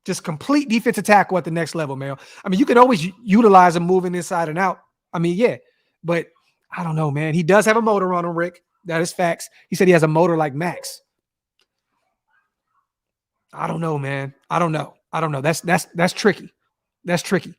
Just complete defensive tackle at the next level, man. I mean, you can always utilize him moving inside and out. I mean, yeah. But I don't know, man. He does have a motor on him, Rick. That is facts. He said he has a motor like Max. I don't know, man. I don't know. That's tricky. That's tricky.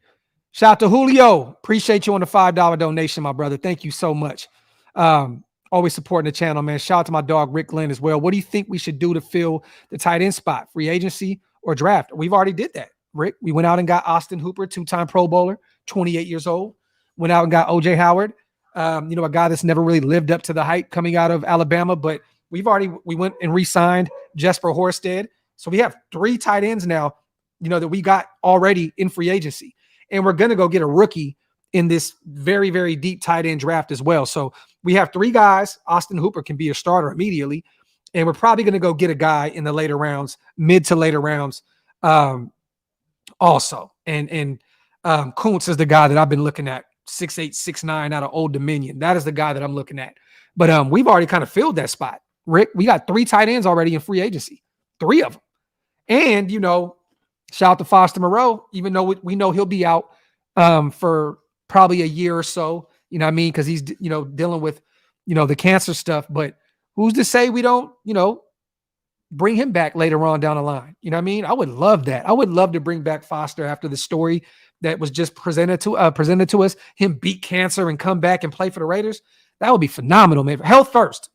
Shout out to Julio. Appreciate you on the $5 donation, my brother. Thank you so much. Always supporting the channel, man. Shout out to my dog, Rick Glenn, as well. What do you think we should do to fill the tight end spot? Free agency or draft? We've already did that, Rick. We went out and got Austin Hooper, 2-time Pro Bowler, 28 years old. Went out and got O.J. Howard, a guy that's never really lived up to the hype coming out of Alabama. But we went and re-signed Jesper Horsted. So we have 3 tight ends now, that we got already in free agency. And we're going to go get a rookie in this very, very deep tight end draft as well. So we have 3 guys. Austin Hooper can be a starter immediately. And we're probably going to go get a guy in the later rounds, mid to later rounds also. And Kuntz is the guy that I've been looking at, 6'8", 6'9" out of Old Dominion. That is the guy that I'm looking at. But we've already kind of filled that spot, Rick. We got 3 tight ends already in free agency, 3 of them. And, shout out to Foster Moreau, even though we know he'll be out for probably a year or so, because he's, dealing with, the cancer stuff. But who's to say we don't, bring him back later on down the line? I would love that. I would love to bring back Foster after the story that was just presented to us, him beat cancer and come back and play for the Raiders. That would be phenomenal, man. Health first.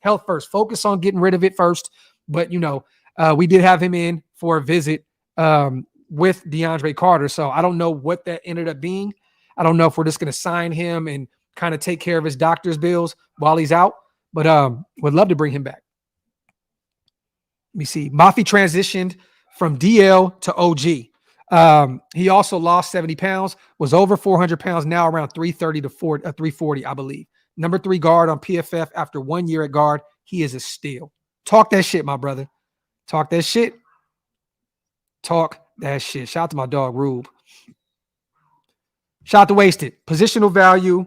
Focus on getting rid of it first. But, we did have him in for a visit with DeAndre Carter. So I don't know what that ended up being. I don't know if we're just going to sign him and kind of take care of his doctor's bills while he's out, but would love to bring him back. Let me see. Mafi transitioned from DL to OG. He also lost 70 pounds, was over 400 pounds, now around 330 to 340, I believe. Number 3 guard on PFF after 1 year at guard. He is a steal. Talk that shit, my brother. Talk that shit. Talk that shit. Shout out to my dog, Rube. Shout out to Wasted. Positional value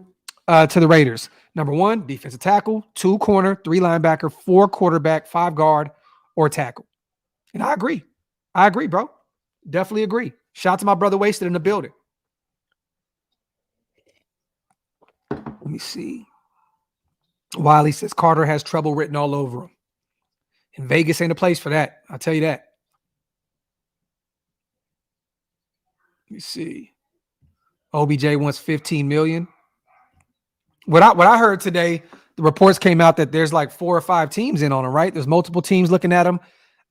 to the Raiders. Number 1, defensive tackle, 2 corner, 3 linebacker, 4 quarterback, 5 guard, or tackle. And I agree. Bro. Definitely agree. Shout out to my brother Wasted in the building. Let me see. Wiley says Carter has trouble written all over him. And Vegas ain't a place for that. I'll tell you that. Let me see. OBJ wants $15 million. What I heard today, the reports came out that there's like 4 or 5 teams in on him, right? There's multiple teams looking at him,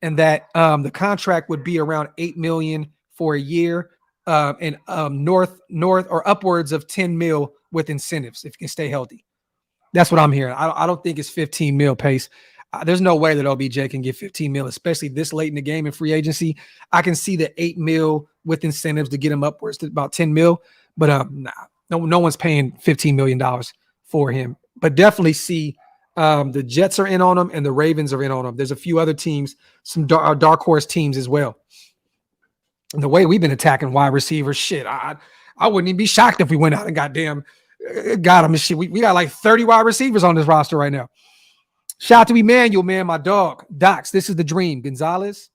and that the contract would be around $8 million for a year, and north or upwards of $10 million with incentives if you can stay healthy. That's what I'm hearing. I don't think it's 15 mil pace. There's no way that OBJ can get 15 mil, especially this late in the game in free agency. I can see the 8 mil with incentives to get him upwards to about 10 mil, but no one's paying $15 million for him. But definitely see the Jets are in on him and the Ravens are in on him. There's a few other teams, some dark horse teams as well. And the way we've been attacking wide receivers, shit, I wouldn't even be shocked if we went out and got him and shit. We got like 30 wide receivers on this roster right now. Shout out to Emmanuel, man, my dog. Docs, this is the dream. Gonzalez.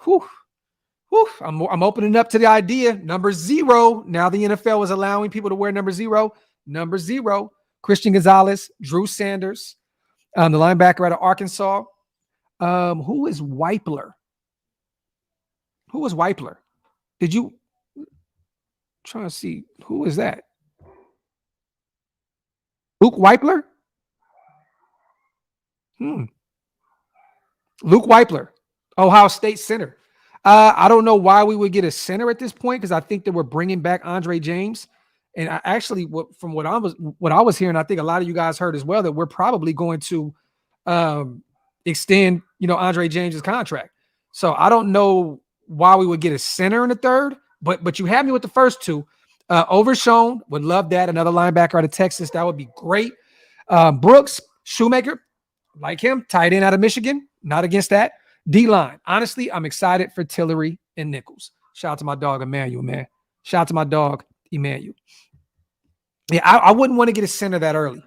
I'm opening up to the idea. Number 0. Now the NFL is allowing people to wear number 0. Number 0. Christian Gonzalez, Drew Sanders, the linebacker out of Arkansas. Who is Weipler? Did you trying to see who is that? Luke Weipler? Luke Weipler, Ohio State center. I don't know why we would get a center at this point, because I think that we're bringing back Andre James. And I actually, from what I was hearing, I think a lot of you guys heard as well, that we're probably going to extend, Andre James's contract. So I don't know why we would get a center in the third, but you had me with the first 2. Overshown, would love that. Another linebacker out of Texas, that would be great. Brooks, Shoemaker, like him, tight end out of Michigan, not against that. D-line, honestly, I'm excited for Tillery and Nichols. Shout out to my dog, Emmanuel, man. Shout out to my dog, Emmanuel. Yeah, I wouldn't want to get a center that early.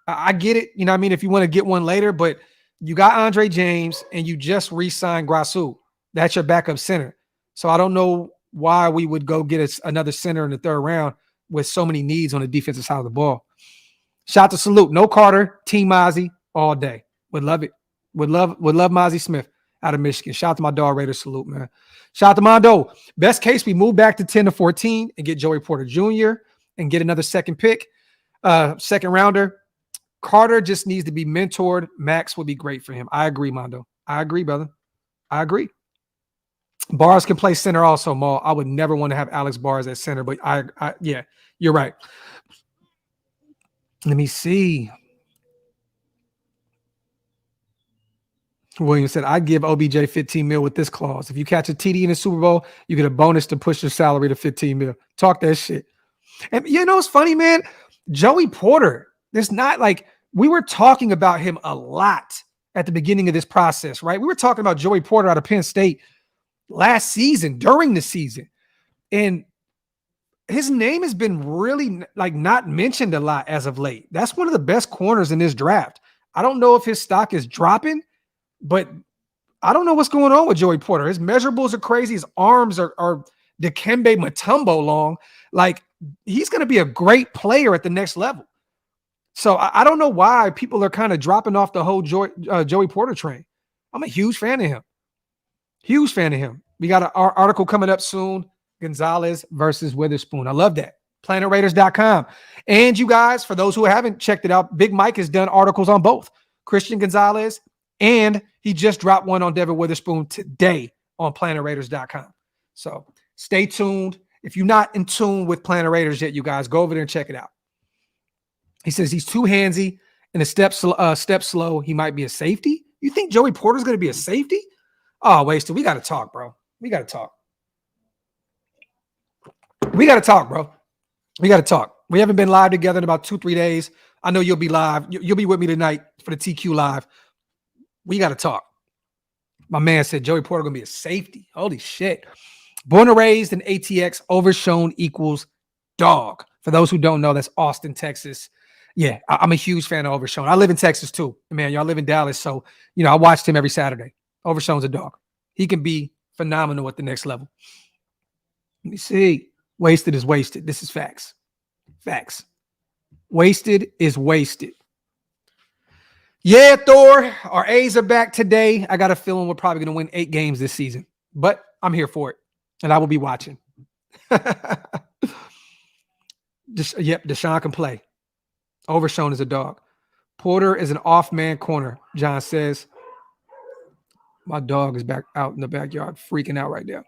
I get it, if you want to get one later, but you got Andre James and you just re-signed Grasu. That's your backup center. So I don't know why we would go get another center in the third round with so many needs on the defensive side of the ball. Shout out to Salute. No Carter, Team Mozzie all day. Would love it. Would love Mozzie Smith. out of Michigan. Shout out to my dog Raiders. Salute, man. Shout out to Mondo. Best case, we move back to 10 to 14 and get Joey Porter Jr. and get another second pick, second rounder. Carter just needs to be mentored. Max would be great for him. I agree, Mondo. I agree, brother. I agree. Bars can play center also, Maul. I would never want to have Alex Bars at center, but yeah, you're right. Let me see. William said, I'd give OBJ 15 mil with this clause. If you catch a TD in the Super Bowl, you get a bonus to push your salary to 15 mil. Talk that shit. And you know what's funny, man? Joey Porter, there's not like, we were talking about him a lot at the beginning of this process, right? We were talking about Joey Porter out of Penn State last season, during the season. And his name has been really like not mentioned a lot as of late. That's one of the best corners in this draft. I don't know if his stock is dropping, but I don't know what's going on with Joey Porter. His measurables are crazy. His arms are Dikembe Mutombo long. Like, he's going to be a great player at the next level. So I don't know why people are kind of dropping off the whole Joey Porter train. I'm a huge fan of him. Huge fan of him. We got an article coming up soon. Gonzalez versus Witherspoon. I love that. PlanetRaiders.com. And you guys, for those who haven't checked it out, Big Mike has done articles on both Christian Gonzalez, and he just dropped one on Devin Witherspoon today on PlanetRaiders.com. So stay tuned. If you're not in tune with Planet Raiders yet, you guys, go over there and check it out. He says he's too handsy and a step slow. He might be a safety. You think Joey Porter's going to be a safety? Oh, wasted. We got to talk, bro. We got to talk. We got to talk, bro. We got to talk. We haven't been live together in about 2-3 days. I know you'll be live. You'll be with me tonight for the TQ live. We got to talk. My man said Joey Porter going to be a safety. Holy shit. Born and raised in ATX, overshown equals dog. For those who don't know, that's Austin, Texas. Yeah, I'm a huge fan of Overshown. I live in Texas too. Man, y'all live in Dallas. So, I watched him every Saturday. Overshown's a dog. He can be phenomenal at the next level. Let me see. Wasted is wasted. This is facts. Facts. Wasted is wasted. Yeah, Thor. Our A's are back today. I got a feeling we're probably going to win 8 games this season. But I'm here for it. And I will be watching. Deshaun can play. Overshown is a dog. Porter is an off-man corner, John says. My dog is back out in the backyard freaking out right now.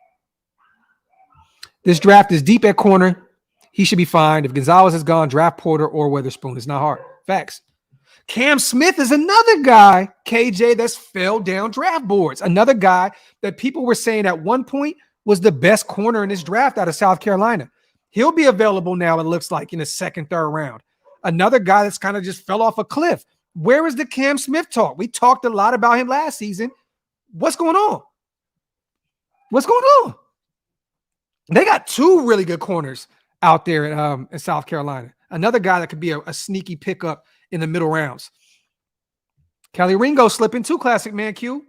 This draft is deep at corner. He should be fine. If Gonzalez is gone, draft Porter or Witherspoon. It's not hard. Facts. Cam Smith is another guy, KJ, that's fell down draft boards. Another guy that people were saying at one point was the best corner in this draft out of South Carolina. He'll be available now, it looks like, in the second, third round. Another guy that's kind of just fell off a cliff. Where is the Cam Smith talk? We talked a lot about him last season. What's going on? What's going on? They got 2 really good corners out there in South Carolina. Another guy that could be a sneaky pickup in the middle rounds. Kelly Ringo slipping too, classic man Q.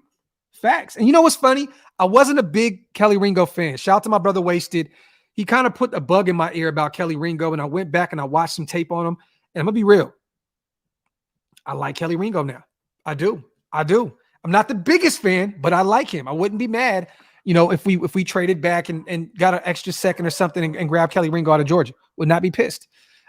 Facts. And you know what's funny? I wasn't a big Kelly Ringo fan. Shout out to my brother Wasted. He kind of put a bug in my ear about Kelly Ringo, and I went back and I watched some tape on him. And I'm going to be real. I like Kelly Ringo now. I do. I'm not the biggest fan, but I like him. I wouldn't be mad, if we traded back and got an extra second or something and grabbed Kelly Ringo out of Georgia. Would not be pissed.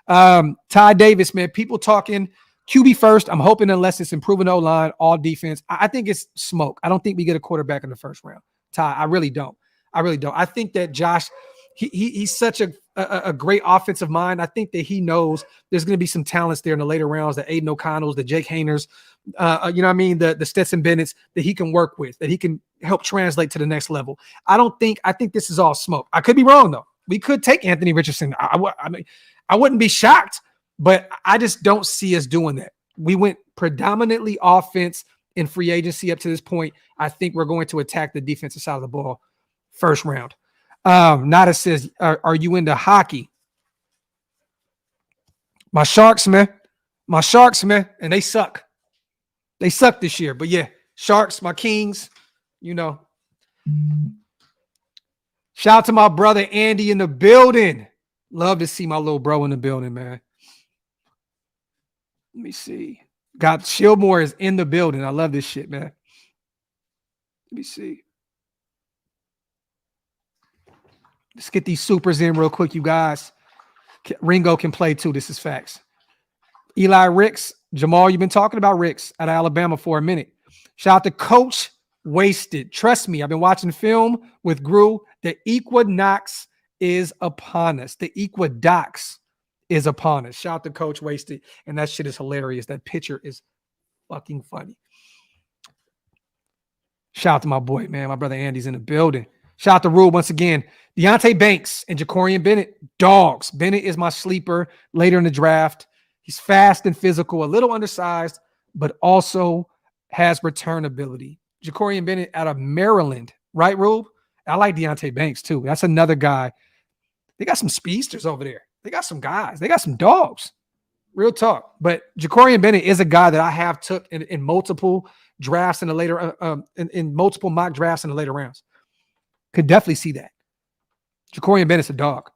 Ty Davis, man, people talking QB first. I'm hoping unless it's improving O-line, all defense. I think it's smoke. I don't think we get a quarterback in the first round. Ty, I really don't. I think that Josh, he's such a great offensive mind. I think that he knows there's going to be some talents there in the later rounds, the Aiden O'Connells, the Jake Hayners, the Stetson Bennett's that he can work with, that he can help translate to the next level. I think this is all smoke. I could be wrong though. We could take Anthony Richardson. I wouldn't be shocked, but I just don't see us doing that. We went predominantly offense in free agency up to this point. I think we're going to attack the defensive side of the ball first round. Nada says, are you into hockey? My Sharks, man, and they suck. They suck this year, but yeah, Sharks, my Kings, Shout out to my brother Andy in the building. Love to see my little bro in the building, man. Let me see. Got Shilmore is in the building. I love this shit, man. Let me see. Let's get these supers in real quick, you guys. Ringo can play too. This is facts. Eli Ricks. Jamal, you've been talking about Ricks out of Alabama for a minute. Shout out to Coach Wasted. Trust me, I've been watching film with Gru. The equinox is upon us. The equinox is upon us. Shout out to Coach Wasted. And that shit is hilarious. That picture is fucking funny. Shout out to my boy, man. My brother Andy's in the building. Shout out to Rule once again. Deonte Banks and Jacorian Bennett, dogs. Bennett is my sleeper later in the draft. He's fast and physical, a little undersized, but also has return ability. Jacorian Bennett out of Maryland, right, Rube? I like Deonte Banks too. That's another guy. They got some speedsters over there. They got some guys. They got some dogs. Real talk. But Jacorian Bennett is a guy that I have took in multiple drafts in the later in multiple mock drafts in the later rounds. Could definitely see that. Jacorian Bennett's a dog.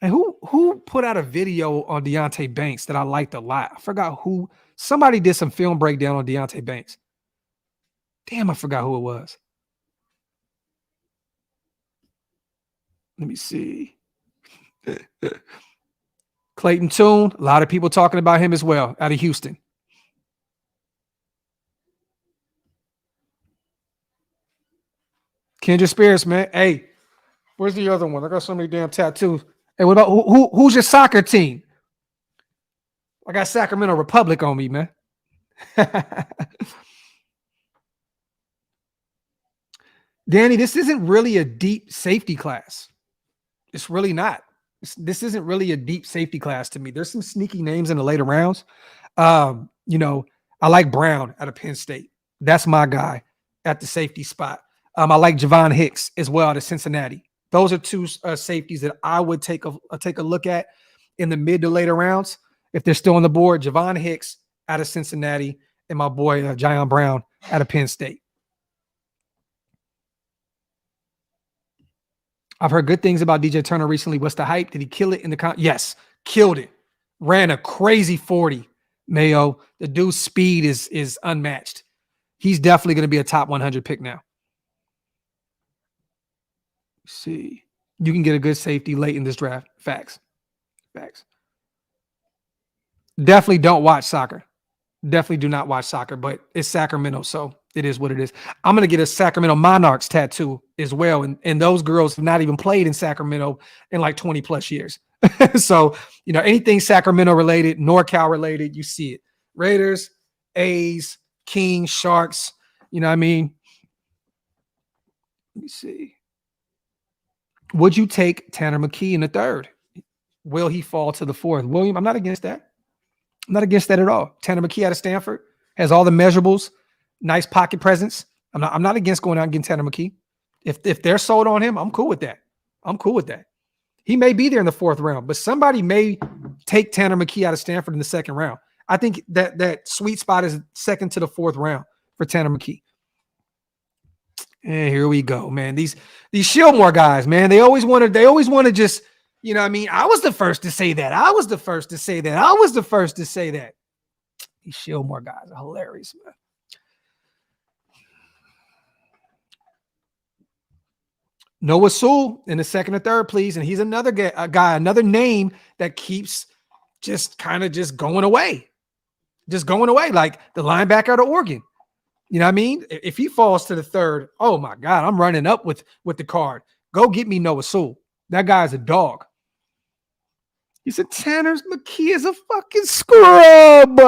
And who put out a video on Deonte Banks that I liked a lot? I forgot who. Somebody did some film breakdown on Deonte Banks. Damn, I forgot who it was. Let me see. Clayton Tune. A lot of people talking about him as well out of Houston. Kendra Spears, man. Hey, where's the other one? I got so many damn tattoos. Hey, what about who's your soccer team? I got Sacramento Republic on me, man. Danny, this isn't really a deep safety class. It's really not. This isn't really a deep safety class to me. There's some sneaky names in the later rounds. I like Brown out of Penn State. That's my guy at the safety spot. I like Javon Hicks as well out of Cincinnati. Those are two safeties that I would take a look at in the mid to later rounds. If they're still on the board, Javon Hicks out of Cincinnati and my boy Jayon Brown out of Penn State. I've heard good things about DJ Turner recently. What's the hype? Did he kill it in the Yes, killed it. Ran a crazy 40, Mayo. The dude's speed is unmatched. He's definitely going to be a top 100 pick now. Let's see. You can get a good safety late in this draft. Facts. Definitely don't watch soccer. Definitely do not watch soccer, but it's Sacramento, so it is what it is. I'm going to get a Sacramento Monarchs tattoo as well, and those girls have not even played in Sacramento in like 20 plus years. So, anything Sacramento related, NorCal related, you see it. Raiders, A's, Kings, Sharks, you know what I mean? Let me see. Would you take Tanner McKee in the third? Will he fall to the fourth? William, I'm not against that. I'm not against that at all. Tanner McKee out of Stanford has all the measurables, nice pocket presence. I'm not against going out and getting Tanner McKee. If they're sold on him, I'm cool with that. He may be there in the fourth round, but somebody may take Tanner McKee out of Stanford in the second round. I think that sweet spot is second to the fourth round for Tanner McKee. And here we go, man. These Shieldmore guys, man, they always want to just, I was the first to say that. These Shieldmore guys are hilarious, man. Noah Sewell in the second or third, please. And he's another guy, another name that keeps just going away. Like the linebacker out of Oregon. You know what I mean? If he falls to the third, oh my God, I'm running up with the card. Go get me Noah Sewell. That guy's a dog. He said, Tanner McKee is a fucking scrub.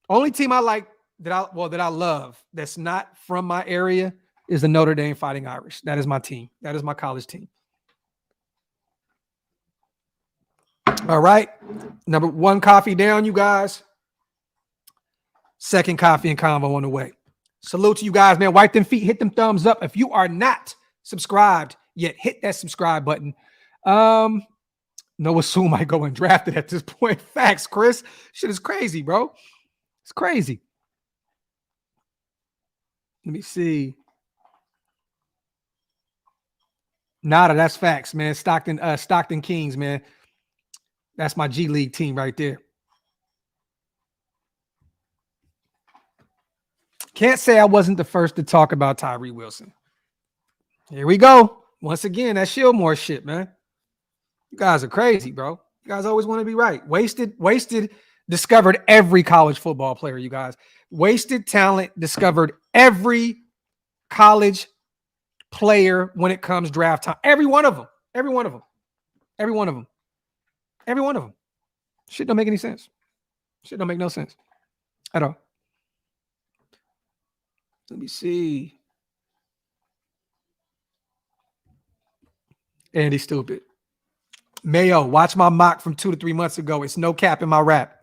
Only team I like that I love that's not from my area is the Notre Dame Fighting Irish. That is my team. That is my college team. All right. Number one coffee down, you guys. Second coffee and convo on the way. Salute to you guys, man. Wipe them feet. Hit them thumbs up. If you are not subscribed yet, hit that subscribe button. Noah Sewell might go undrafted at this point. Facts, Chris. Shit is crazy, bro. It's crazy. Let me see. Nada, that's facts, man. Stockton Kings, man. That's my G League team right there. Can't say I wasn't the first to talk about Tyree Wilson. Here we go. Once again, that Shieldmore shit, man. You guys are crazy, bro. You guys always want to be right. Wasted discovered every college football player, you guys. Wasted talent discovered every college player when it comes draft time. Every one of them. Every one of them. Every one of them. Every one of them. Shit don't make any sense. Shit don't make no sense at all. Let me see. Andy stupid. Mayo, watch my mock from 2 to 3 months ago. It's no cap in my rap.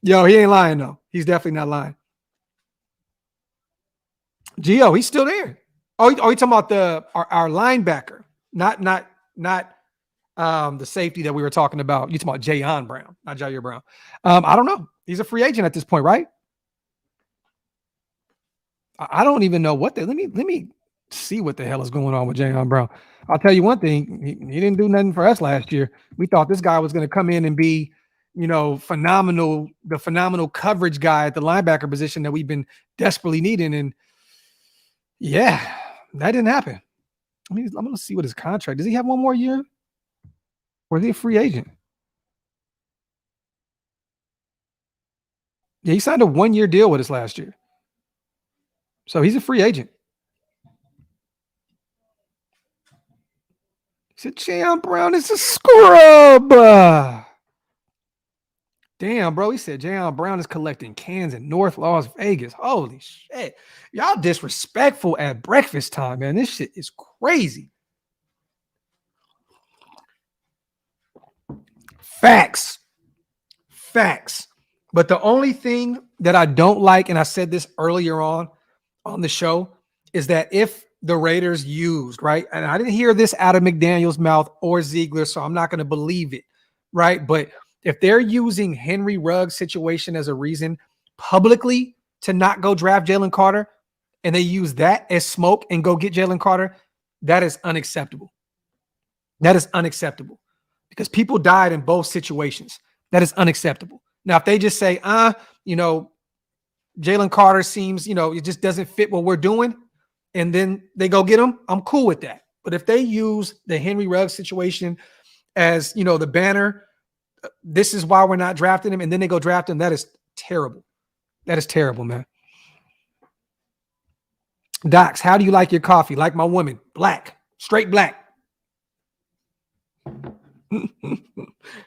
Yo, he ain't lying though. He's definitely not lying. Gio, he's still there. Oh, you talking about our linebacker, not the safety that we were talking about. You talking about Jayon Brown, not Jair Brown. I don't know. He's a free agent at this point, right? I don't even know what let me see what the hell is going on with Jayon Brown. I'll tell you one thing. He didn't do nothing for us last year. We thought this guy was going to come in and be, phenomenal coverage guy at the linebacker position that we've been desperately needing. And yeah, that didn't happen. I'm going to see what his contract. Does he have one more year? Or is he a free agent? Yeah, he signed a 1-year deal with us last year. So he's a free agent. He said, Jayon Brown is a scrub. Damn, bro. He said Jayon Brown is collecting cans in North Las Vegas. Holy shit. Y'all disrespectful at breakfast time, man. This shit is crazy. Facts. But the only thing that I don't like, and I said this earlier on the show, is that if the Raiders used, right, and I didn't hear this out of McDaniel's mouth or Ziegler, so I'm not going to believe it, right? But if they're using Henry Ruggs' situation as a reason publicly to not go draft Jalen Carter, and they use that as smoke and go get Jalen Carter, that is unacceptable. That is unacceptable because people died in both situations. That is unacceptable. Now, if they just say, Jalen Carter seems, it just doesn't fit what we're doing, and then they go get him, I'm cool with that. But if they use the Henry Ruggs situation as, the banner, this is why we're not drafting him, and then they go draft him, that is terrible. That is terrible, man. Docs, how do you like your coffee? Like my woman, black, straight black.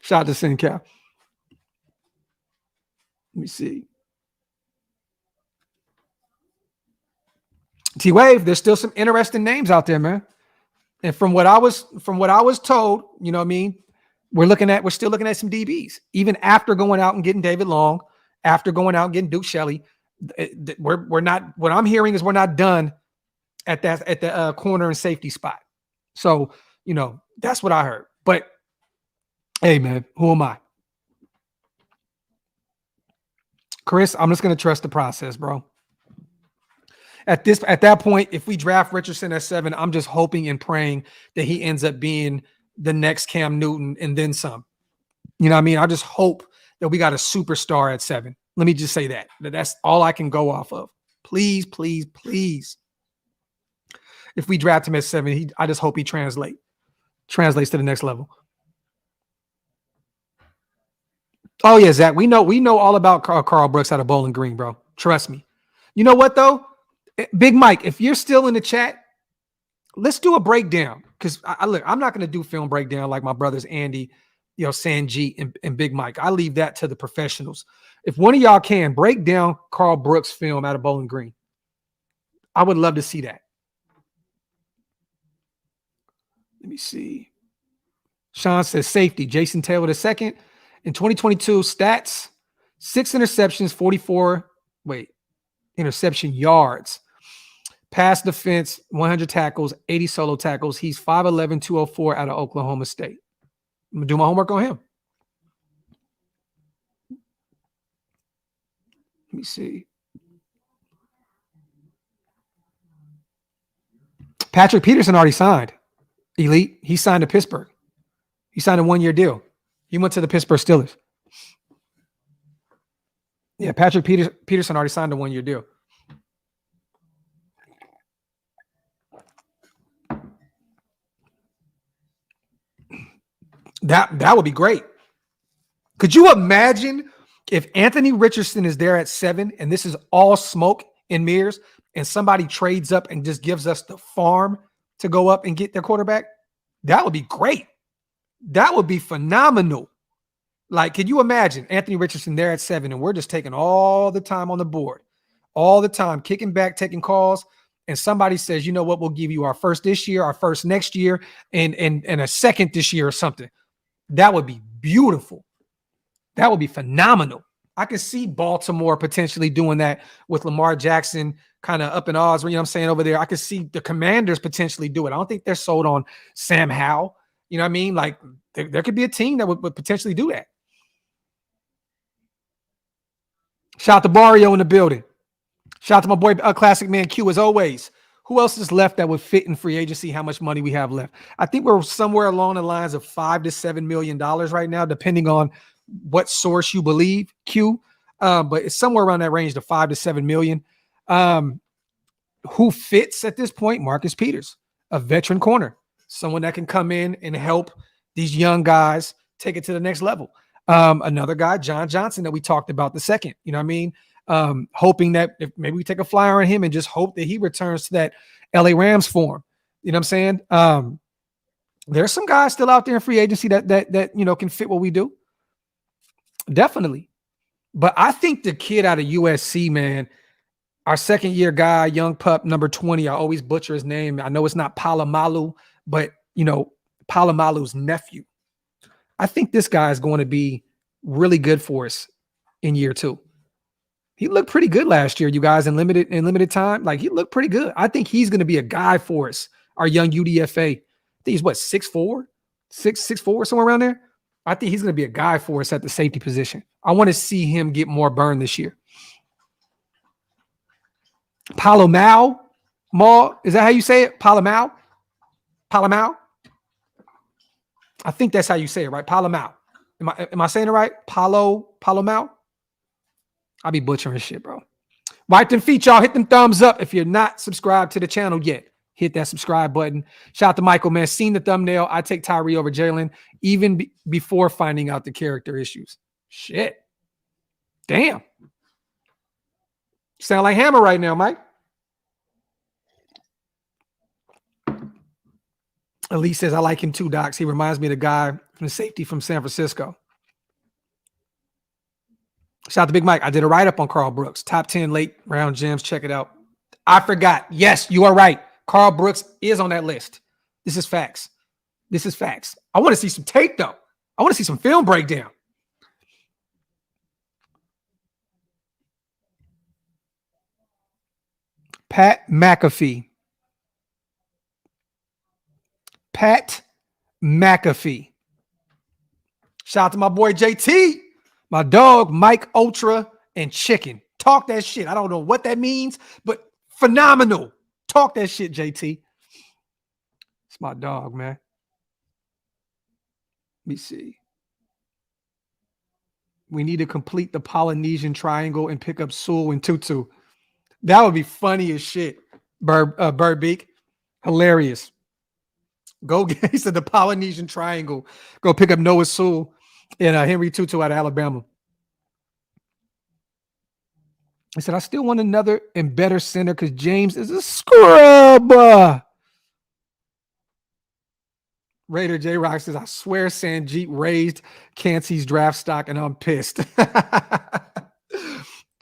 Shout out to SinCal. Let me see. T-Wave, there's still some interesting names out there, man. And from what I was told, we're still looking at some DBs. Even after going out and getting David Long, after going out and getting Duke Shelley, we're not. What I'm hearing is we're not done at the corner and safety spot. So that's what I heard. But hey, man, who am I? Chris, I'm just going to trust the process, bro. At that point, if we draft Richardson at 7, I'm just hoping and praying that he ends up being the next Cam Newton and then some. You know what I mean? I just hope that we got a superstar at 7. Let me just say that. That's all I can go off of. Please, please, please. If we draft him at 7, I just hope he translates to the next level. Oh yeah, Zach. We know all about Carl Brooks out of Bowling Green, bro. Trust me. You know what though? Big Mike, if you're still in the chat, let's do a breakdown. Because look, I'm not going to do film breakdown like my brothers Andy, Sanjit and Big Mike. I leave that to the professionals. If one of y'all can break down Carl Brooks' film out of Bowling Green, I would love to see that. Let me see. Sean says safety. Jason Taylor II. In 2022, stats, 6 interceptions, 44 interception yards. Pass defense, 100 tackles, 80 solo tackles. He's 5'11", 204 out of Oklahoma State. I'm going to do my homework on him. Let me see. Patrick Peterson already signed. Elite. He signed to Pittsburgh. He signed a 1-year deal. He went to the Pittsburgh Steelers. Yeah, Patrick Peterson already signed a 1-year deal. That would be great. Could you imagine if Anthony Richardson is there at 7 and this is all smoke and mirrors and somebody trades up and just gives us the farm to go up and get their quarterback? That would be great. That would be phenomenal. Like, could you imagine Anthony Richardson there at 7 and we're just taking all the time on the board, all the time, kicking back, taking calls, and somebody says, you know what, we'll give you our first this year, our first next year, and a second this year or something. That would be beautiful. That would be phenomenal. I could see Baltimore potentially doing that with Lamar Jackson kind of up in odds, you know what I'm saying, over there. I could see the Commanders potentially do it. I don't think they're sold on Sam Howell. You know what I mean? Like, there could be a team that would potentially do that. Shout out to Barrio in the building. Shout out to my boy, Classic Man Q, as always. Who else is left that would fit in free agency? How much money we have left? I think we're somewhere along the lines of $5 to $7 million right now, depending on what source you believe, Q. But it's somewhere around that range, the $5 to $7 million. Who fits at this point? Marcus Peters, a veteran corner, someone that can come in and help these young guys take it to the next level. Another guy, John Johnson, that we talked about the second, you know what I mean? Hoping that if maybe we take a flyer on him and just hope that he returns to that LA Rams form. You know what I'm saying? There's some guys still out there in free agency that you know can fit what we do. Definitely. But I think the kid out of USC, man, our second year guy, young pup, number 20, I always butcher his name. I know it's not Palomalu, but you know, Palomalu's nephew. I think this guy is going to be really good for us in year 2. He looked pretty good last year, you guys, in limited time. Like, he looked pretty good. I think he's going to be a guy for us, our young UDFA. I think he's what, 6'4", 6'4", somewhere around there. I think he's going to be a guy for us at the safety position. I want to see him get more burn this year. Palomau, is that how you say it? Palomau? I think that's how you say it, right? Palomau. Am I saying it right? Palomau? I'll be butchering shit, bro. Wipe them feet, y'all. Hit them thumbs up. If you're not subscribed to the channel yet, hit that subscribe button. Shout out to Michael, man. Seen the thumbnail. I take Tyree over Jalen, even before finding out the character issues. Shit. Damn. Sound like Hammer right now, Mike. Elise says, I like him too, Docs. He reminds me of the guy from the safety from San Francisco. Shout out to Big Mike. I did a write-up on Carl Brooks. Top 10 late round gems. Check it out. I forgot. Yes, you are right. Carl Brooks is on that list. This is facts. I want to see some tape, though. I want to see some film breakdown. Pat McAfee. Shout out to my boy JT. My dog, Mike Ultra and Chicken. Talk that shit. I don't know what that means, but phenomenal. Talk that shit, JT. It's my dog, man. Let me see. We need to complete the Polynesian triangle and pick up Sewell and Tutu. That would be funny as shit. Birdbeak. Hilarious. Go get, he said, the Polynesian triangle. Go pick up Noah Sewell and Henry Tutu out of Alabama. He said, I still want another and better center because James is a scrub. Raider J Rock says, I swear Sanjit raised Cansey's draft stock and I'm pissed.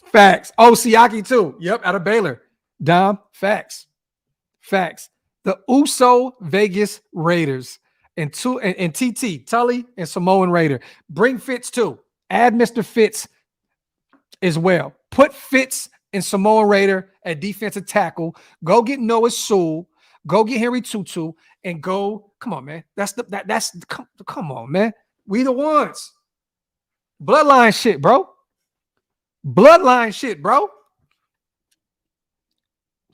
Facts. Oh, Siaki too. Yep, out of Baylor. Dom, facts. The OakLosVegas Raiders and TT, Tully, and Samoan Raider. Bring Fitz too. Add Mr. Fitz as well. Put Fitz and Samoan Raider at defensive tackle. Go get Noah Sewell. Go get Henry Tutu and go. Come on, man. Come on, man. We the ones. Bloodline shit, bro.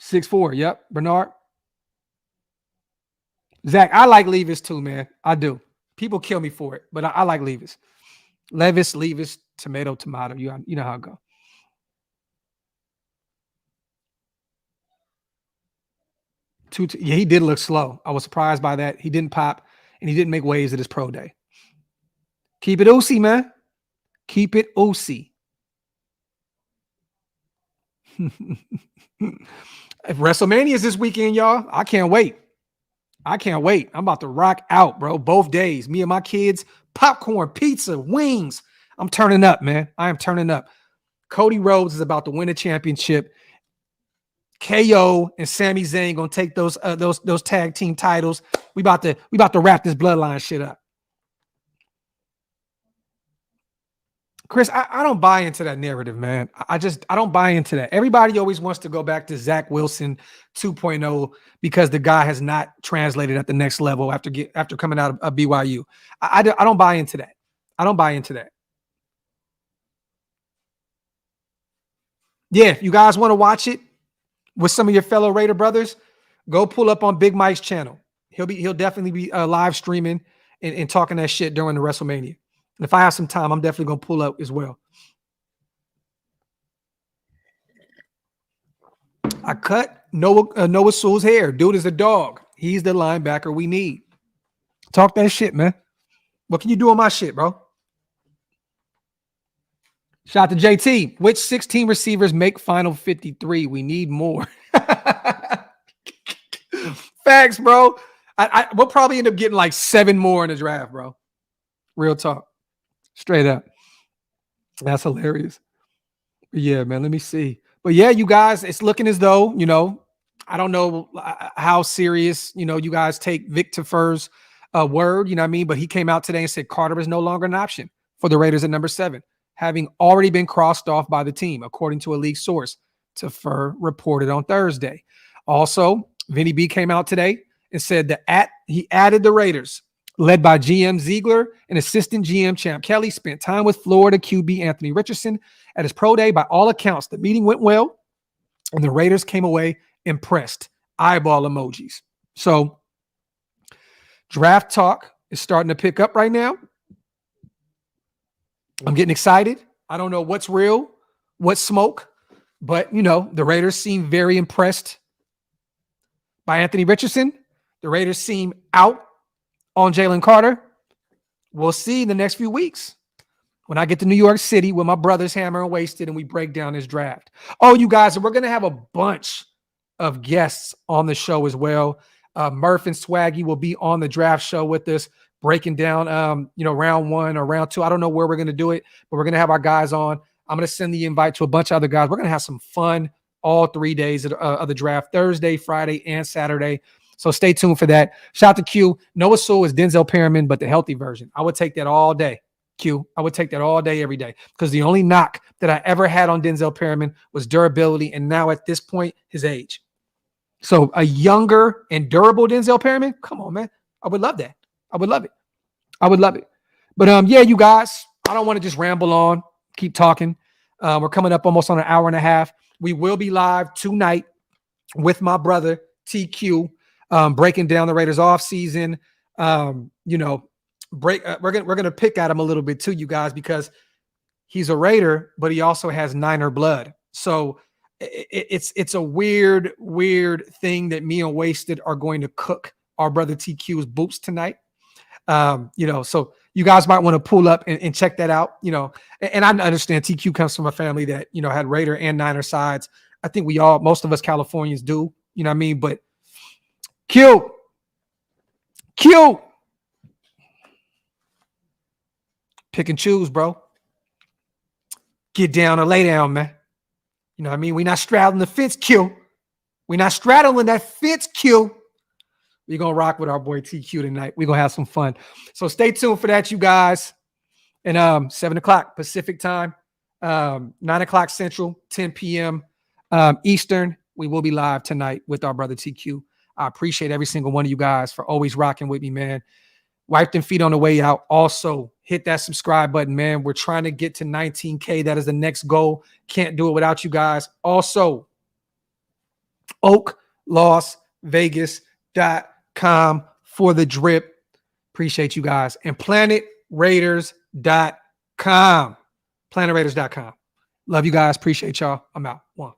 6'4", yep. Bernard. Zach, I like Levis too, man. I do. People kill me for it, but I like Levis. Levis, tomato. You know how it go. Yeah, he did look slow. I was surprised by that. He didn't pop, and he didn't make waves at his pro day. Keep it OC, man. Keep it OC. If WrestleMania is this weekend, y'all, I can't wait. I'm about to rock out, bro. Both days. Me and my kids, popcorn, pizza, wings. I'm turning up, man. I am turning up. Cody Rhodes is about to win a championship. KO and Sami Zayn gonna take those tag team titles. We about to wrap this bloodline shit up. Chris, I don't buy into that narrative, man. I don't buy into that. Everybody always wants to go back to Zach Wilson 2.0 because the guy has not translated at the next level after coming out of BYU. I don't buy into that. I don't buy into that. Yeah, if you guys want to watch it with some of your fellow Raider brothers, go pull up on Big Mike's channel. He'll definitely be live streaming and talking that shit during the WrestleMania. And if I have some time, I'm definitely going to pull up as well. I cut Noah Sewell's hair. Dude is a dog. He's the linebacker we need. Talk that shit, man. What can you do on my shit, bro? Shout out to JT. Which 16 receivers make final 53? We need more. Facts, bro. We'll probably end up getting like 7 more in the draft, bro. Real talk. Straight up. That's hilarious. Yeah, man, let me see. But yeah, you guys, it's looking as though, I don't know how serious, you guys take Vic Tafur's word, you know what I mean? But he came out today and said Carter is no longer an option for the Raiders at number 7, having already been crossed off by the team, according to a league source. Tafur reported on Thursday. Also, Vinny B came out today and said that he added the Raiders, led by GM Ziegler and assistant GM Champ Kelly, spent time with Florida QB Anthony Richardson at his pro day. By all accounts, the meeting went well, and the Raiders came away impressed. Eyeball emojis. So draft talk is starting to pick up right now. I'm getting excited. I don't know what's real, what's smoke, but, the Raiders seem very impressed by Anthony Richardson. The Raiders seem out on Jalen Carter. We'll see in the next few weeks when I get to New York City with my brothers Hammer and Wasted and we break down this draft. Oh, you guys, we're going to have a bunch of guests on the show as well. Murph and Swaggy will be on the draft show with us, breaking down, round 1 or round 2. I don't know where we're going to do it, but we're going to have our guys on. I'm going to send the invite to a bunch of other guys. We're going to have some fun all 3 days of the draft, Thursday, Friday, and Saturday. So stay tuned for that. Shout out to Q. Noah Sewell is Denzel Perriman, but the healthy version. I would take that all day, Q. I would take that all day, every day, because the only knock that I ever had on Denzel Perriman was durability, and now at this point, his age. So a younger and durable Denzel Perriman, come on, man. I would love that. I would love it. But yeah, you guys, I don't want to just ramble on, keep talking. We're coming up almost on an hour and a half. We will be live tonight with my brother TQ, breaking down the Raiders off season. We're gonna pick at him a little bit too, you guys, because he's a Raider, but he also has Niner blood. So it's a weird thing that me and Wasted are going to cook our brother TQ's boots tonight. So you guys might want to pull up and check that out, and I understand TQ comes from a family that, had Raider and Niner sides. I think most of us Californians do, you know what I mean? But Q, pick and choose, bro. Get down or lay down, man. You know what I mean? We're not straddling the fence, Q. We're not straddling that fence, Q. We're going to rock with our boy TQ tonight. We're going to have some fun. So stay tuned for that, you guys. And 7 o'clock Pacific time, 9 o'clock Central, 10 p.m. Eastern. We will be live tonight with our brother TQ. I appreciate every single one of you guys for always rocking with me, man. Wipe them feet on the way out. Also, hit that subscribe button, man. We're trying to get to 19K. That is the next goal. Can't do it without you guys. Also, OakLosVegas.com for the drip. Appreciate you guys. And PlanetRaiders.com. PlanetRaiders.com. Love you guys. Appreciate y'all. I'm out. 1.